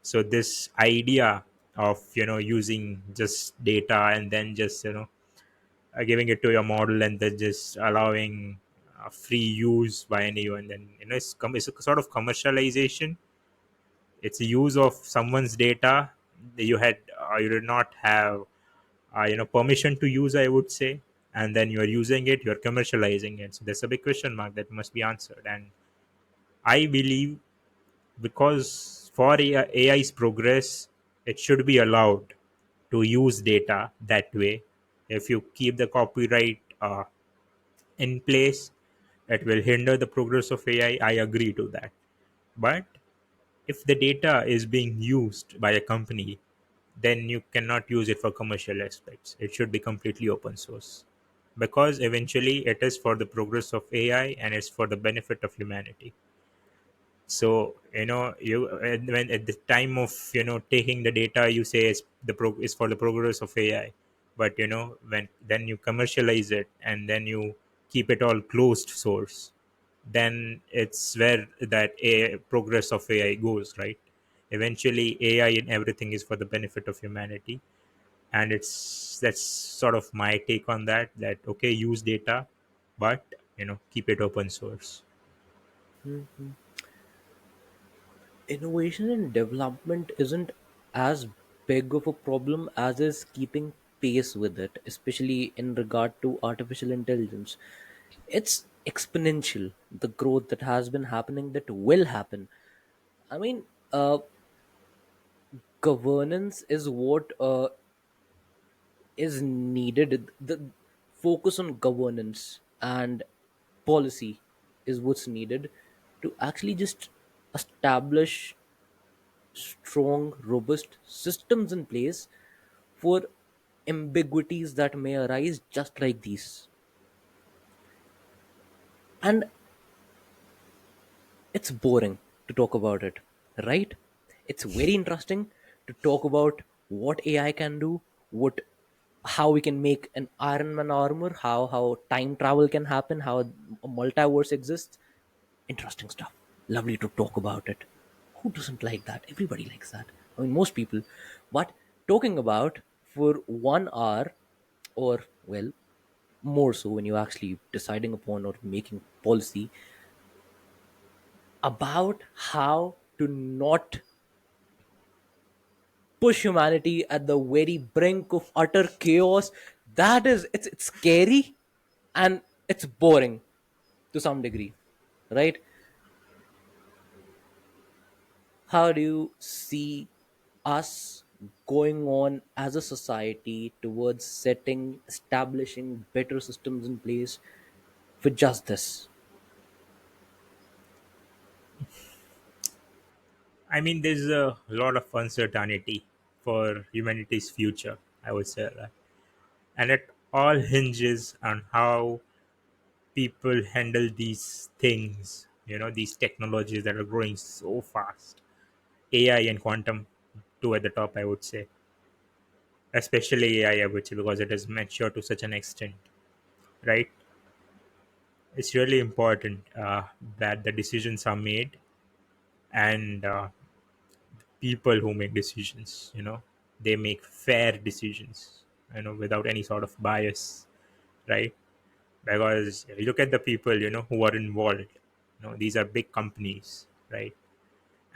So this idea of using just data and then just giving it to your model and then just allowing free use by anyone, then it's a sort of commercialization. It's a use of someone's data that you did not have permission to use, I would say. And then you're using it, you're commercializing it. So there's a big question mark that must be answered. And I believe, because for AI's progress, it should be allowed to use data that way. If you keep the copyright in place, it will hinder the progress of AI. I agree to that. But if the data is being used by a company, then you cannot use it for commercial aspects. It should be completely open source, because eventually it is for the progress of AI and it's for the benefit of humanity. So you when at the time of taking the data, you say is for the progress of AI. But when then you commercialize it and then you keep it all closed source, then it's where that progress of AI goes, right? Eventually AI and everything is for the benefit of humanity. And that's sort of my take on that, that okay, use data, but keep it open source. Mhm. Innovation and development isn't as big of a problem as is keeping pace with it, especially in regard to artificial intelligence. It's exponential, the growth that has been happening, that will happen. I mean, governance is what is needed. The focus on governance and policy is what's needed to actually just establish strong, robust systems in place for ambiguities that may arise just like these. And it's boring to talk about it, right? It's very interesting to talk about what AI can do, what how we can make an Iron Man armor, how time travel can happen, how a multiverse exists. Interesting stuff. Lovely to talk about it. Who doesn't like that? Everybody likes that. I mean, most people. But talking about for 1 hour, or well, more so when you're actually deciding upon or making policy about how to not push humanity at the very brink of utter chaos, that is, it's scary and it's boring to some degree, right? How do you see us going on as a society towards establishing better systems in place for just this? I mean, there's a lot of uncertainty for humanity's future, I would say that. And it all hinges on how people handle these things, these technologies that are growing so fast. AI and quantum, two at the top, I would say. Especially AI, I would say, because it is mature to such an extent, right? it's really important that the decisions are made, and people who make decisions, they make fair decisions, without any sort of bias, right? Because you look at the people, who are involved. These are big companies, right?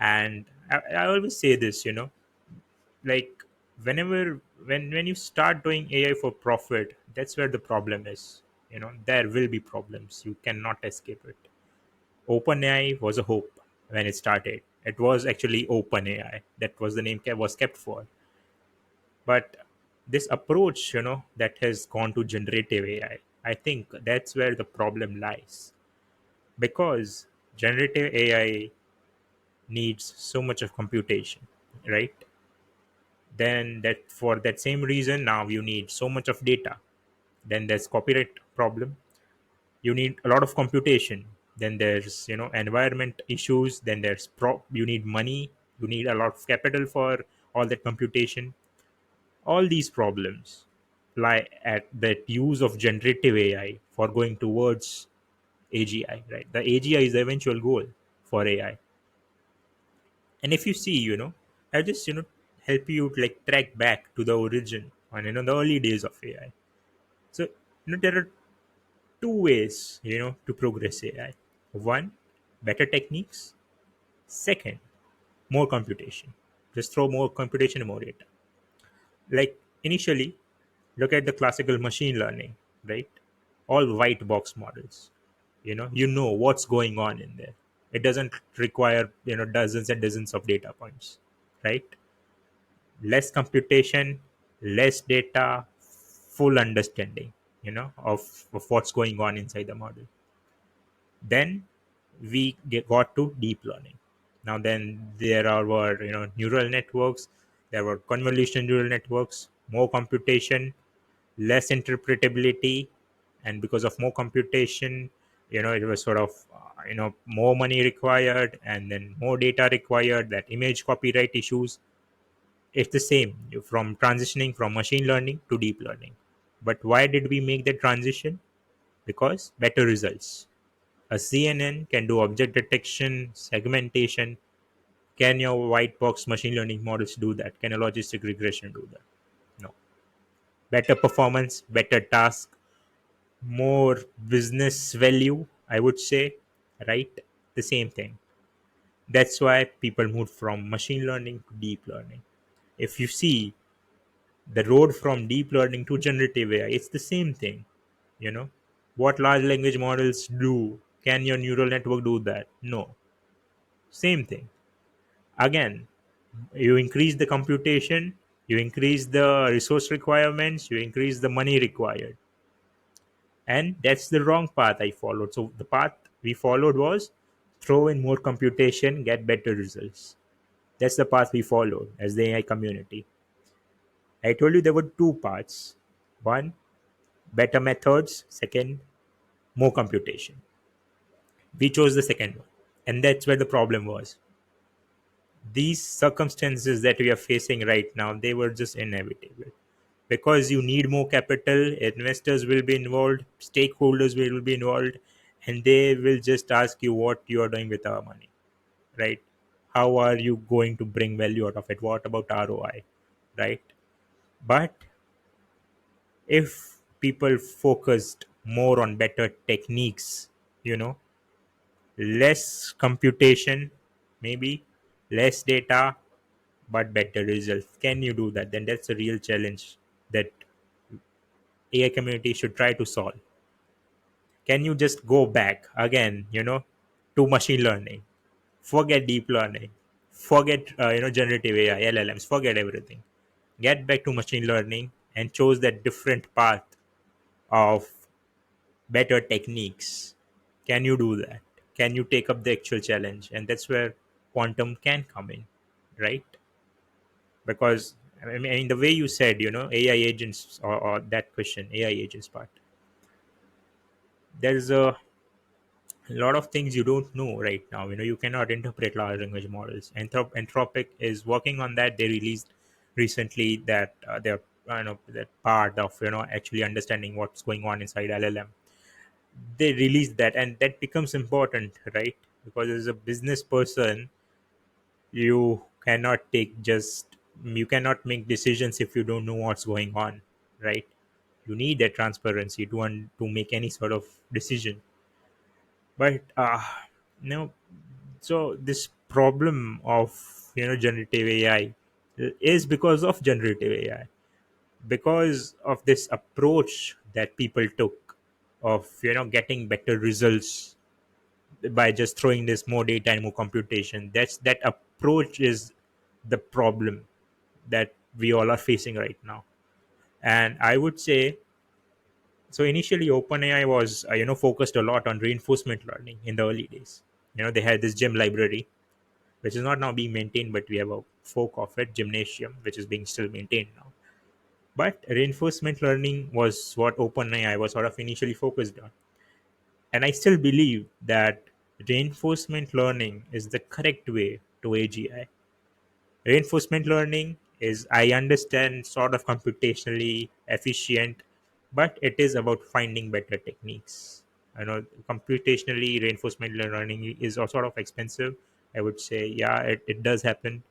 And I always say this, like, when you start doing AI for profit, that's where the problem is. There will be problems. You cannot escape it. OpenAI was a hope when it started. It was actually OpenAI. That was the name was kept for. But this approach, that has gone to generative AI, I think that's where the problem lies. Because generative AI needs so much of computation, right? Then that for that same reason, now you need so much of data. Then there's copyright problem. You need a lot of computation. Then there's environment issues. Then you need money. You need a lot of capital for all that computation. All these problems lie at that use of generative AI for going towards AGI, right? The AGI is the eventual goal for AI. And if you see, I just help you like track back to the origin on the early days of AI. So there are two ways to progress AI. One, better techniques. Second, more computation. Just throw more computation and more data. Like initially, look at the classical machine learning, right? All white box models. You know what's going on in there. It doesn't require dozens and dozens of data points, right? Less computation, less data, full understanding, of what's going on inside the model. Then got to deep learning. Now then there were neural networks, there were convolutional neural networks, more computation, less interpretability, and because of more computation, it was sort of more money required, and then more data required, that image copyright issues. It's the same from transitioning from machine learning to deep learning. But why did we make the transition? Because better results. A CNN can do object detection, segmentation. Can your white box machine learning models do that? Can a logistic regression do that? No. Better performance, better task, more business value, I would say, right? The same thing. That's why people moved from machine learning to deep learning. If you see the road from deep learning to generative AI, it's the same thing. You know, what large language models do, can your neural network do that? No. Same thing. Again, you increase the computation, you increase the resource requirements, you increase the money required. And that's the wrong path I followed. So the path we followed was throw in more computation, get better results. That's the path we followed as the AI community. I told you there were two paths. One, better methods. Second, more computation. We chose the second one. And that's where the problem was. These circumstances that we are facing right now, they were just inevitable. Because you need more capital, investors will be involved, stakeholders will be involved, and they will just ask you what you are doing with our money, right? How are you going to bring value out of it? What about ROI, right? But if people focused more on better techniques, you know, less computation, maybe less data, but better results. Can you do that? Then that's a real challenge that AI community should try to solve. Can you just go back again, to machine learning? Forget deep learning. Forget generative AI, LLMs. Forget everything. Get back to machine learning and chose that different path of better techniques. Can you do that? Can you take up the actual challenge? And that's where quantum can come in, right? Because I mean the way you said, AI agents, or that question, AI agents part, there's a lot of things you don't know right now. You cannot interpret large language models. Anthropic is working on that. They released recently that they're that part of actually understanding what's going on inside LLM. they release that, and that becomes important, right? Because as a business person, you cannot take just you cannot make decisions if you don't know what's going on, right? You need that transparency to make any sort of decision. But you know so this problem of generative AI is because of generative AI, because of this approach that people took of getting better results by just throwing this more data and more computation. That approach is the problem that we all are facing right now. And I would say, so initially OpenAI was focused a lot on reinforcement learning in the early days. They had this gym library, which is not now being maintained, but we have a fork of it, Gymnasium, which is being still maintained now. But reinforcement learning was what OpenAI was sort of initially focused on. And I still believe that reinforcement learning is the correct way to AGI. Reinforcement learning is, I understand, sort of computationally efficient, but it is about finding better techniques. I know computationally reinforcement learning is also sort of expensive. I would say, yeah, it does happen.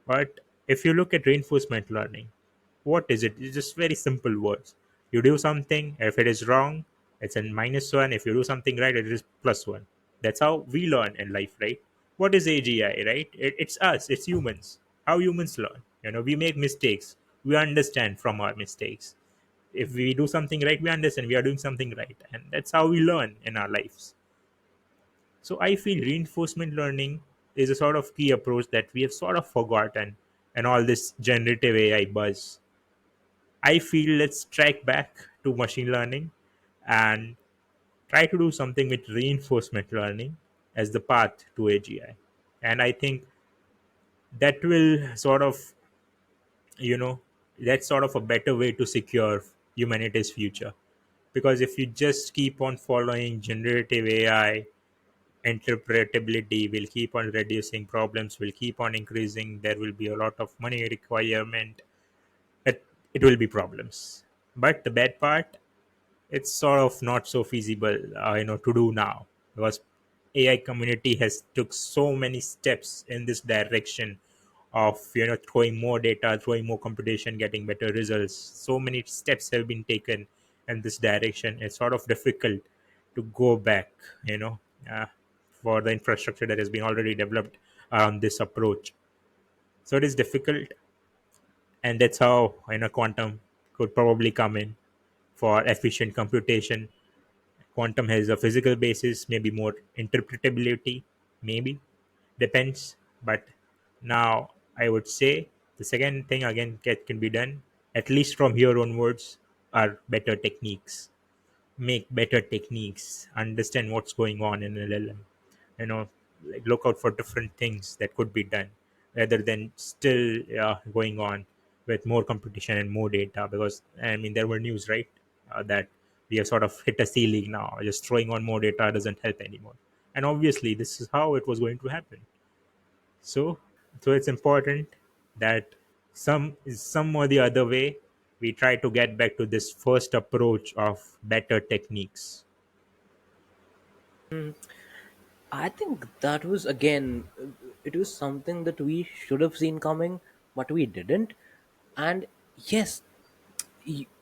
But if you look at reinforcement learning, what is it? It's just very simple words. You do something, if it is wrong, it's a -1. If you do something right, it is +1. That's how we learn in life, right? What is AGI, right? It's us, it's humans. How humans learn. We make mistakes. We understand from our mistakes. If we do something right, we understand we are doing something right. And that's how we learn in our lives. So I feel reinforcement learning is a sort of key approach that we have sort of forgotten and all this generative AI buzz. I feel let's track back to machine learning and try to do something with reinforcement learning as the path to AGI. And I think that will sort of, you know, that's sort of a better way to secure humanity's future. Because if you just keep on following generative AI, interpretability will keep on reducing, problems will keep on increasing, there will be a lot of money requirement, it will be problems. But the bad part, it's sort of not so feasible to do now, because AI community has took so many steps in this direction of throwing more data, throwing more computation, getting better results. So many steps have been taken in this direction. It's sort of difficult to go back, you know uh, for the infrastructure that has been already developed around this approach. So it is difficult, and that's how quantum could probably come in for efficient computation. Quantum has a physical basis, maybe more interpretability, maybe, depends. But now I would say the second thing again can be done, at least from here onwards, are better techniques. Make better techniques, understand what's going on in LLM, you know like look out for different things that could be done, rather than still going on with more competition and more data. Because I mean, there were news, right, that we have sort of hit a ceiling now. Just throwing on more data doesn't help anymore, and obviously this is how it was going to happen. So it's important that some or the other way we try to get back to this first approach of better techniques. I think that was again, it was something that we should have seen coming, but we didn't. And yes,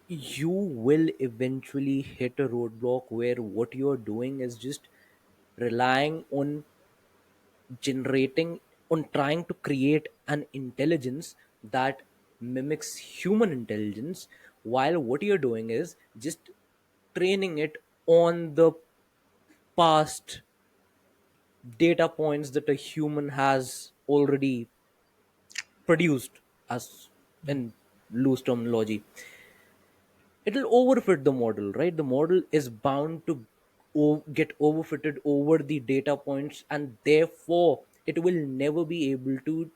you will eventually hit a roadblock where what you're doing is just relying on generating, on trying to create an intelligence that mimics human intelligence, while what you're doing is just training it on the past data points that a human has already produced, as in loose terminology. It'll overfit the model, right? The model is bound to get overfitted over the data points, and therefore it will never be able to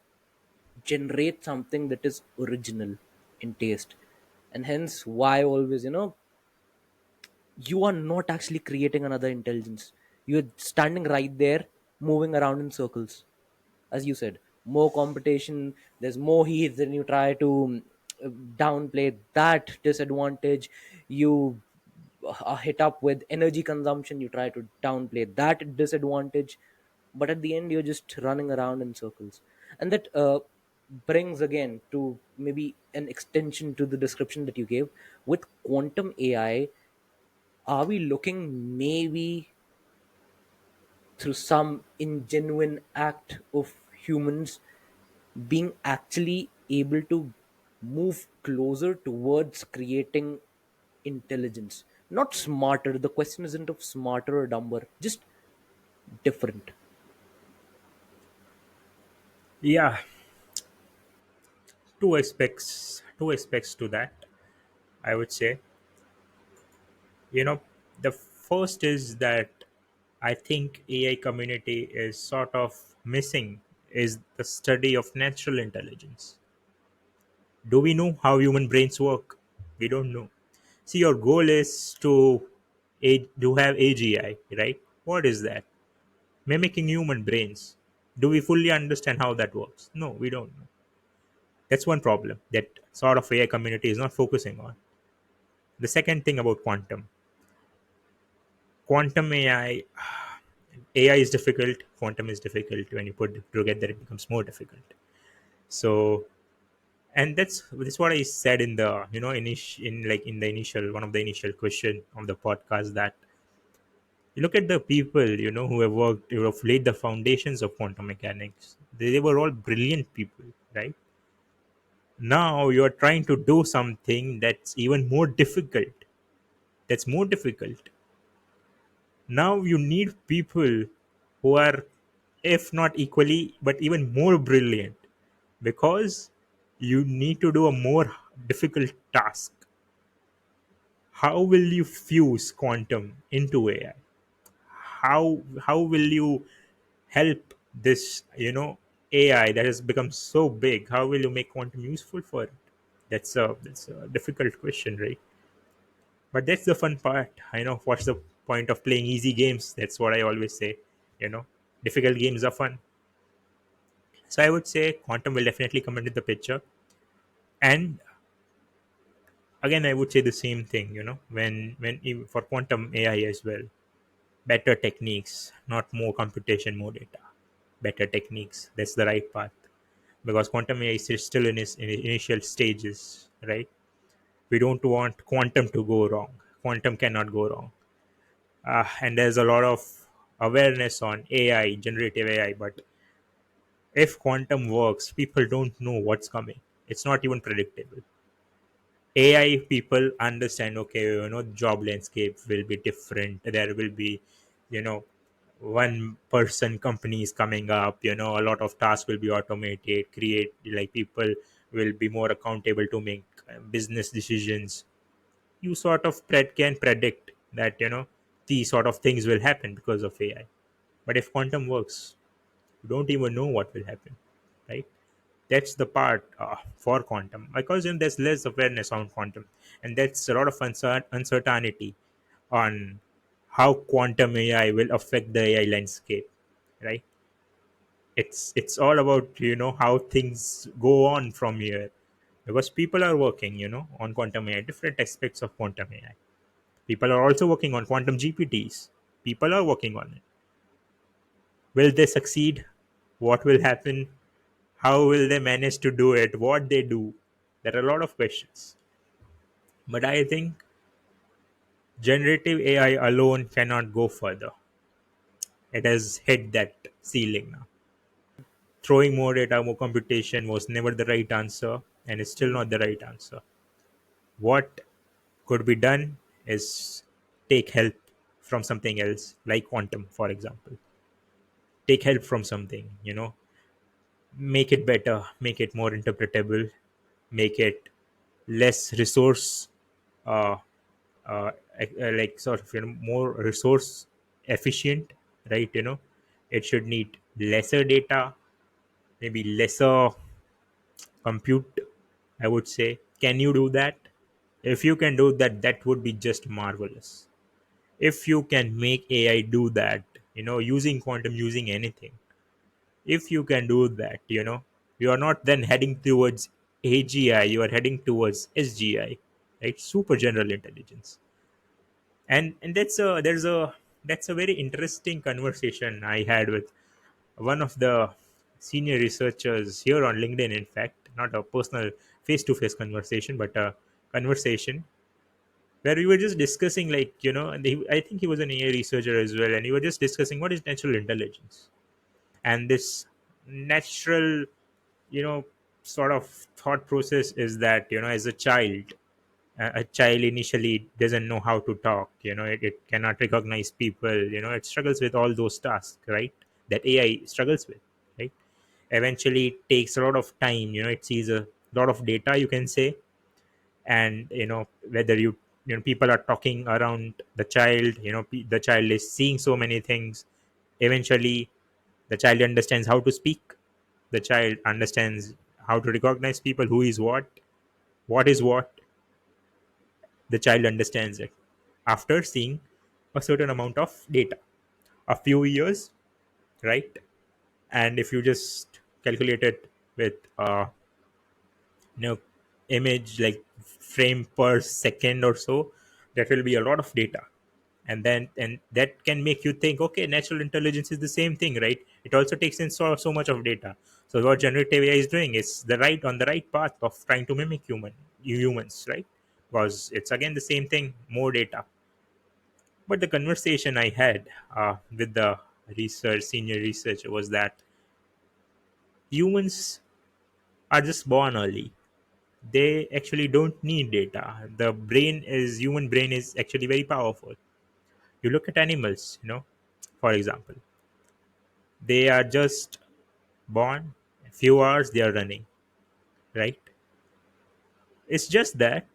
generate something that is original in taste. And hence why always, you are not actually creating another intelligence. You're standing right there moving around in circles. As you said, more competition, there's more heat, then you try to downplay that disadvantage. You are hit up with energy consumption, you try to downplay that disadvantage, but at the end you're just running around in circles. And that brings again to maybe an extension to the description that you gave. With quantum AI, are we looking maybe through some ingenuine act of humans being actually able to move closer towards creating intelligence? Not smarter. The question isn't of smarter or dumber, just different. Yeah, two aspects to that, I would say. you know the first is that I think AI community is sort of missing is the study of natural intelligence. Do we know how human brains work? We don't know. See, your goal is to have AGI, right? What is that? Mimicking human brains. Do we fully understand how that works? No, we don't know. That's one problem that sort of AI community is not focusing on. The second thing about quantum AI is difficult. Quantum is difficult. When you put it together, it becomes more difficult. So, and that's what I said in the in the initial one of the initial question of the podcast, that you look at the people who have worked, who have laid the foundations of quantum mechanics. They were all brilliant people, right? Now you are trying to do something that's even more difficult. That's more difficult. Now you need people who are, if not equally, but even more brilliant, because you need to do a more difficult task. How will you fuse quantum into AI? How will you help this AI that has become so big? How will you make quantum useful for it? That's a difficult question, right? But that's the fun part. What's the point of playing easy games? That's what I always say. you know Difficult games are fun. So I would say quantum will definitely come into the picture. And again, I would say the same thing. For quantum AI as well, better techniques, not more computation, more data. Better techniques, that's the right path. Because quantum AI is still in its initial stages, right? We don't want quantum to go wrong. Quantum cannot go wrong. And there's a lot of awareness on AI, generative AI, but if quantum works, people don't know what's coming. It's not even predictable. AI people understand, okay, job landscape will be different. There will be, you know, one person companies coming up, a lot of tasks will be automated, create like people will be more accountable to make business decisions. You sort of can predict that, these sort of things will happen because of AI. But if quantum works, you don't even know what will happen, right? That's the part for quantum, because there's less awareness on quantum, and that's a lot of uncertainty on how quantum AI will affect the AI landscape, right? It's all about how things go on from here, because people are working on quantum AI, different aspects of quantum AI. People are also working on quantum GPTs. People are working on it. Will they succeed? What will happen? How will they manage to do it? What they do? There are a lot of questions. But I think generative AI alone cannot go further. It has hit that ceiling now. Throwing more data, more computation was never the right answer, and it's still not the right answer. What could be done is take help from something else, like quantum, for example. Take help from something, make it better, make it more interpretable, make it less resource, uh, like sort of more resource efficient, right? It should need lesser data, maybe lesser compute, I would say. Can you do that? If you can do that, that would be just marvelous. If you can make AI do that, using quantum, using anything, if you can do that, you are not then heading towards AGI, you are heading towards SGI, right? Super general intelligence. And that's a very interesting conversation I had with one of the senior researchers here on LinkedIn. In fact, not a personal face-to-face conversation, but a conversation where we were just discussing, like, and I think he was an AI researcher as well, and we were just discussing what is natural intelligence. And this natural, you know sort of thought process is that, as a child, a child initially doesn't know how to talk. It cannot recognize people. It struggles with all those tasks, right, that AI struggles with, right. Eventually it takes a lot of time. It sees a lot of data, you can say. And whether people are talking around the child. The child is seeing so many things. Eventually the child understands how to speak. The child understands how to recognize people, who is what is what. The child understands it after seeing a certain amount of data, a few years, right. And if you just calculate it with you know image, like frame per second or so, that will be a lot of data. And that can make you think, okay, natural intelligence is the same thing, right. It also takes in so much of data. So what generative AI is doing is on the right path of trying to mimic humans, right. Because it's again the same thing, more data. But the conversation I had with the senior researcher, was that humans are just born early. They actually don't need data. Human brain is actually very powerful. You look at animals, for example, they are just born, a few hours they are running, right. It's just that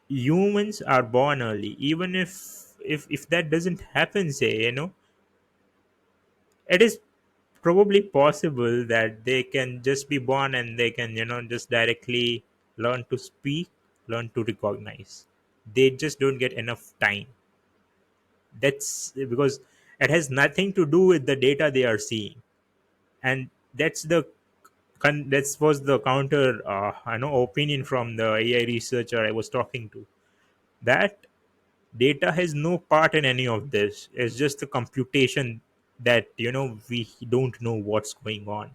humans are born early. Even if that doesn't happen, say, it is probably possible that they can just be born and they can, just directly learn to speak, learn to recognize. They just don't get enough time. That's because it has nothing to do with the data they are seeing. And that was the counter opinion from the AI researcher I was talking to, that data has no part in any of this. It's just the computation that, we don't know what's going on.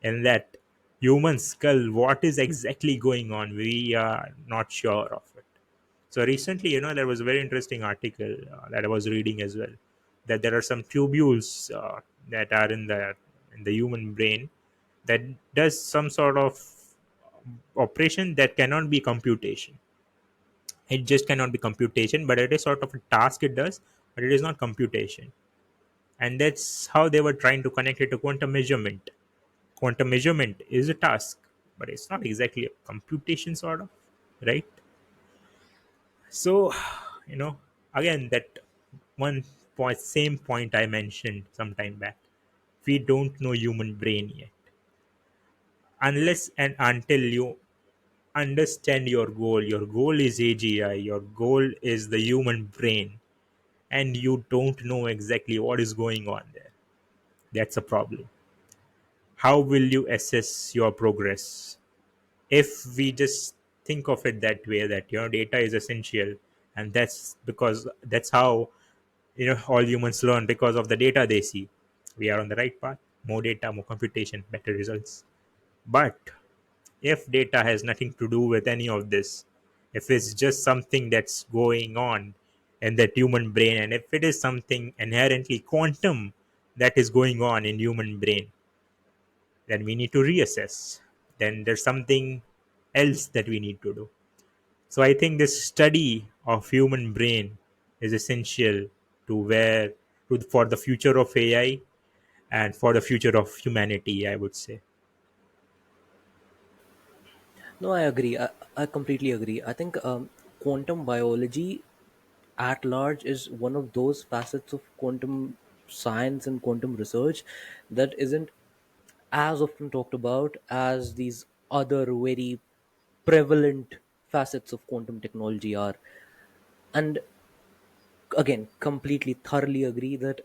And that human skull, what is exactly going on, we are not sure of it. So recently, there was a very interesting article that I was reading as well, that there are some tubules that are in the human brain that does some sort of operation that cannot be computation. It just cannot be computation, but it is sort of a task it does, but it is not computation. And that's how they were trying to connect it to quantum measurement. Quantum measurement is a task, but it's not exactly a computation, sort of, right. So, you know again, that same point I mentioned some time back, we don't know human brain yet. Unless and until you understand your goal is AGI, your goal is the human brain, and you don't know exactly what is going on there, that's a problem. How will you assess your progress? If we just think of it that way, that data is essential, and that's how all humans learn, because of the data they see. We are on the right path. More data, more computation, better results. But if data has nothing to do with any of this, if it's just something that's going on in that human brain, and if it is something inherently quantum that is going on in human brain, then we need to reassess. Then there's something else that we need to do. So I think this study of human brain is essential to for the future of AI and for the future of humanity, I would say. No, I agree. I completely agree. I think quantum biology at large is one of those facets of quantum science and quantum research that isn't as often talked about as these other very prevalent facets of quantum technology are. And again, completely, thoroughly agree that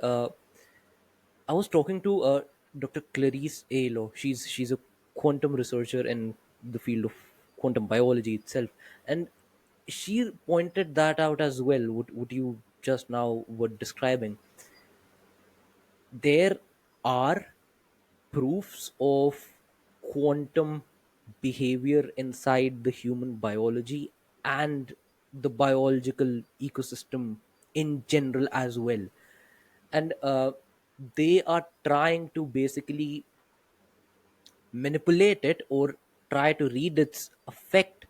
I was talking to Dr. Clarice Alo. She's a quantum researcher in the field of quantum biology itself, and she pointed that out as well. What you just now were describing, there are proofs of quantum behavior inside the human biology and the biological ecosystem in general as well. And they are trying to basically manipulate it or try to read its effect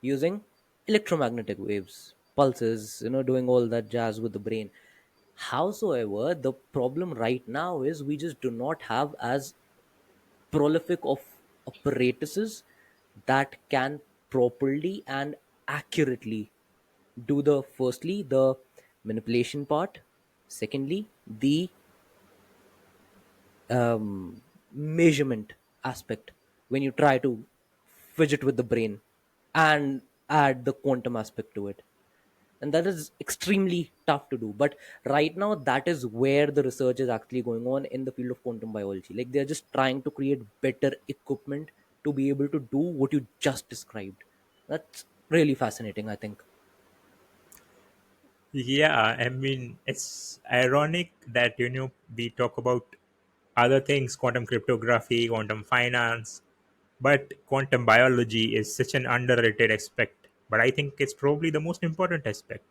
using electromagnetic waves, pulses, doing all that jazz with the brain. Howsoever, the problem right now is we just do not have as prolific of apparatuses that can properly and accurately do the firstly the manipulation part, secondly the measurement aspect when you try to fidget with the brain and add the quantum aspect to it. And that is extremely tough to do, but right now that is where the research is actually going on in the field of quantum biology. Like, they're just trying to create better equipment to be able to do what you just described. That's really fascinating, I think. Yeah, I mean, it's ironic that, we talk about other things, quantum cryptography, quantum finance, but quantum biology is such an underrated aspect. But I think it's probably the most important aspect,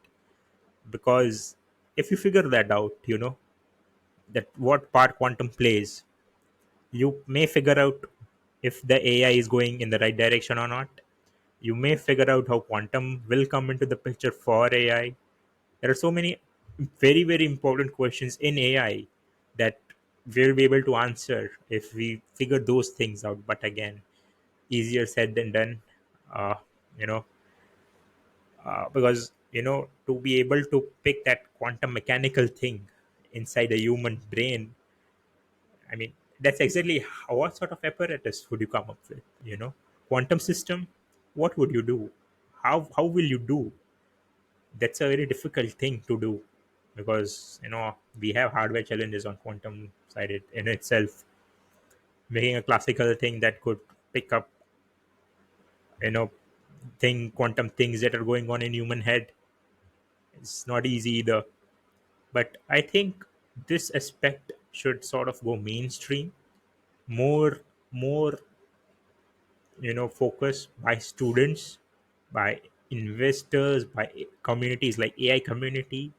because if you figure that out, that what part quantum plays, you may figure out if the AI is going in the right direction or not. You may figure out how quantum will come into the picture for AI. There are so many very, very important questions in AI that we'll be able to answer if we figure those things out. But again, easier said than done. Uh, you know, because to be able to pick that quantum mechanical thing inside a human brain, I mean, that's exactly what sort of apparatus would you come up with? Quantum system. What would you do? How will you do? That's a very difficult thing to do, because we have hardware challenges on quantum side in itself. Making a classical thing that could pick up you know quantum things that are going on in human head, it's not easy either. But I think this aspect should sort of go mainstream, more focus by students, by investors, by communities like AI community.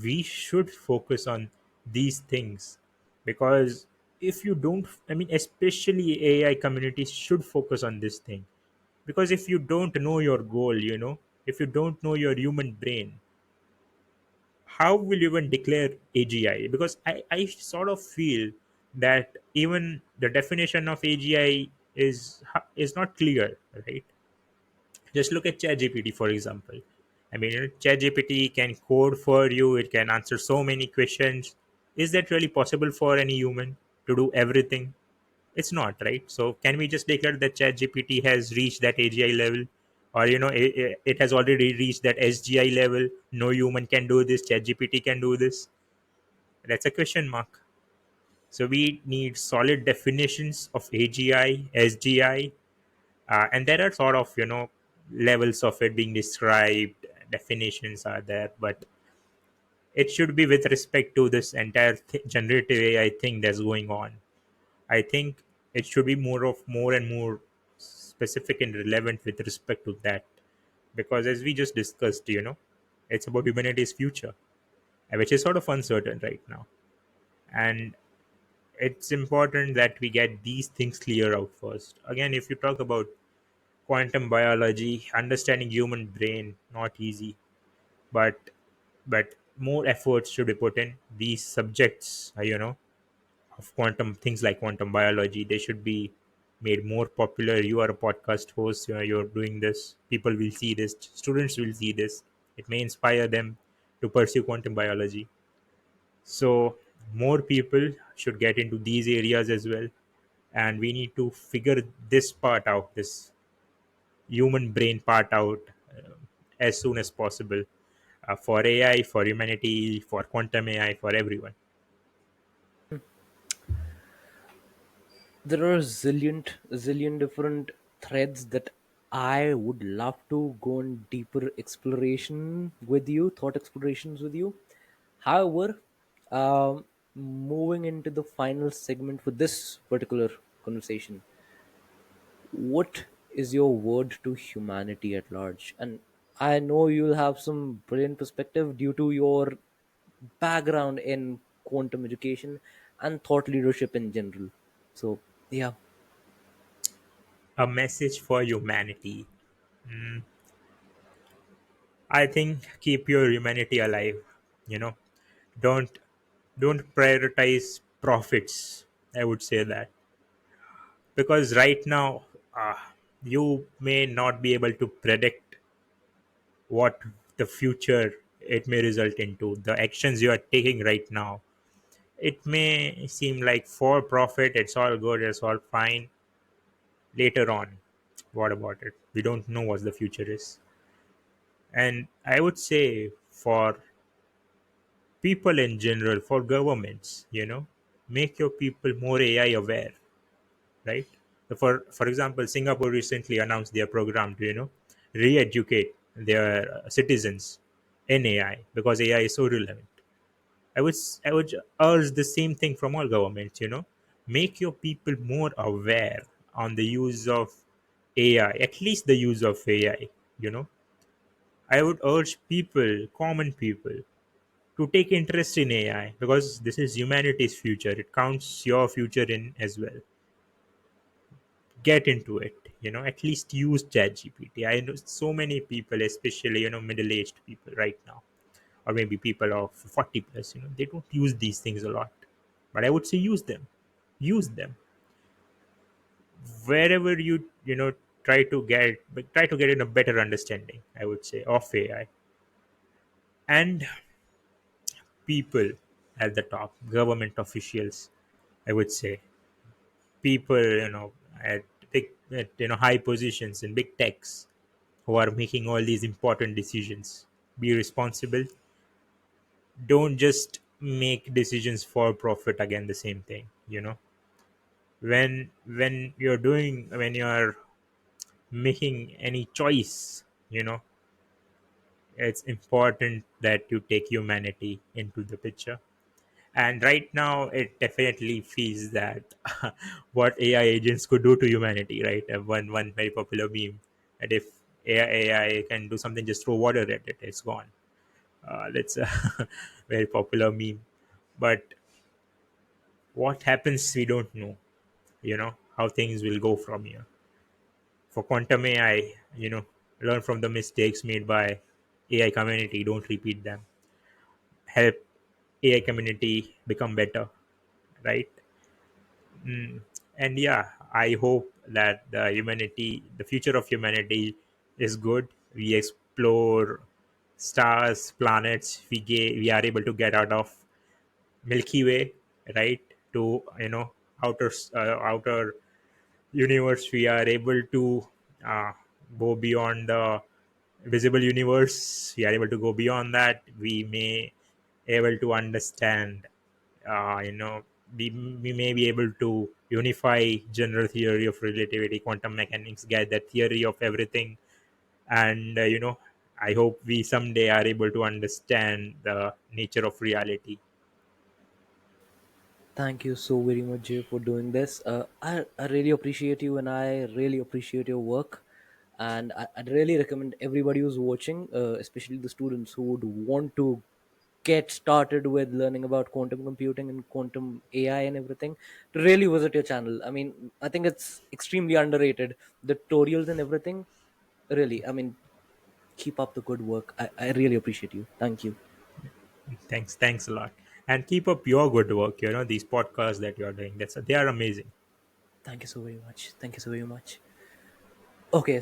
We should focus on these things, because if you don't, I mean, especially AI communities should focus on this thing, because if you don't know your goal, if you don't know your human brain, how will you even declare AGI? Because I sort of feel that even the definition of AGI is not clear, right? Just look at ChatGPT, for example. I mean, ChatGPT can code for you, it can answer so many questions. Is that really possible for any human to do everything? It's not, right? So, can we just declare that ChatGPT has reached that AGI level? Or, it has already reached that SGI level? No human can do this, ChatGPT can do this? That's a question mark. So, we need solid definitions of AGI, SGI, and there are sort of levels of it being described, definitions are there, but it should be with respect to this entire generative AI thing that's going on. I think it should be more and more specific and relevant with respect to that, because as we just discussed, it's about humanity's future, which is sort of uncertain right now. And it's important that we get these things clear out first. Again, if you talk about quantum biology, understanding human brain, not easy, but more efforts should be put in these subjects. Of quantum things like quantum biology, they should be made more popular. You are a podcast host. You're doing this. People will see this. Students will see this. It may inspire them to pursue quantum biology. So more people should get into these areas as well, and we need to figure this part out. This human brain part out as soon as possible, for AI, for humanity, for quantum AI, for everyone. There are zillion different threads that I would love to go on deeper exploration with you, thought explorations with you. However, moving into the final segment for this particular conversation, what is your word to humanity at large? And I know you'll have some brilliant perspective due to your background in quantum education and thought leadership in general. So, yeah, A message for humanity. I think keep your humanity alive. You know, don't don't prioritize profits. I would say that because right now uh, you may not be able to predict what the future it may result into. The actions you are taking right now, it may seem like for profit. It's all good. It's all fine. Later on, what about it? We don't know what the future is. And I would say for people in general, for governments, make your people more AI aware, right? For example, Singapore recently announced their program to re-educate their citizens in AI because AI is so relevant. I would urge the same thing from all governments. Make your people more aware on the use of AI, at least the use of AI. You know, I would urge people, common people, to take interest in AI because this is humanity's future. It counts your future in as well. Get into it. At least use ChatGPT. I know so many people, especially middle-aged people right now, or maybe people of 40 plus. They don't use these things a lot, but I would say use them. Use them wherever you try to get in a better understanding. I would say of AI and people at the top, government officials. I would say people at high positions in big techs who are making all these important decisions. Be responsible. Don't just make decisions for profit. Again, the same thing. When you're making any choice, it's important that you take humanity into the picture. And right now it definitely feels that what AI agents could do to humanity, right? One very popular meme that if AI can do something, just throw water at it, it's gone. That's a very popular meme. But what happens, we don't know. How things will go from here. For quantum AI, learn from the mistakes made by AI community. Don't repeat them. Help AI community become better, right? And yeah, I hope that the future of humanity is good. We explore stars, planets. We are able to get out of Milky Way, right? To outer universe. We are able to uh, go beyond the visible universe. We are able to go beyond that. We may able to understand, you know we may be able to unify general theory of relativity, quantum mechanics, get that theory of everything. And I hope we someday are able to understand the nature of reality. thank you so very much, Jay, for doing this. I really appreciate you and I really appreciate your work. And I'd really recommend everybody who's watching, especially the students who would want to get started with learning about quantum computing and quantum AI and everything, to really visit your channel. I mean, I think it's extremely underrated. The tutorials and everything, really, I mean, keep up the good work. I really appreciate you. Thank you. Thanks a lot, and keep up your good work. These podcasts that you're doing, they are amazing. Thank you so very much. Thank you so very much. Okay.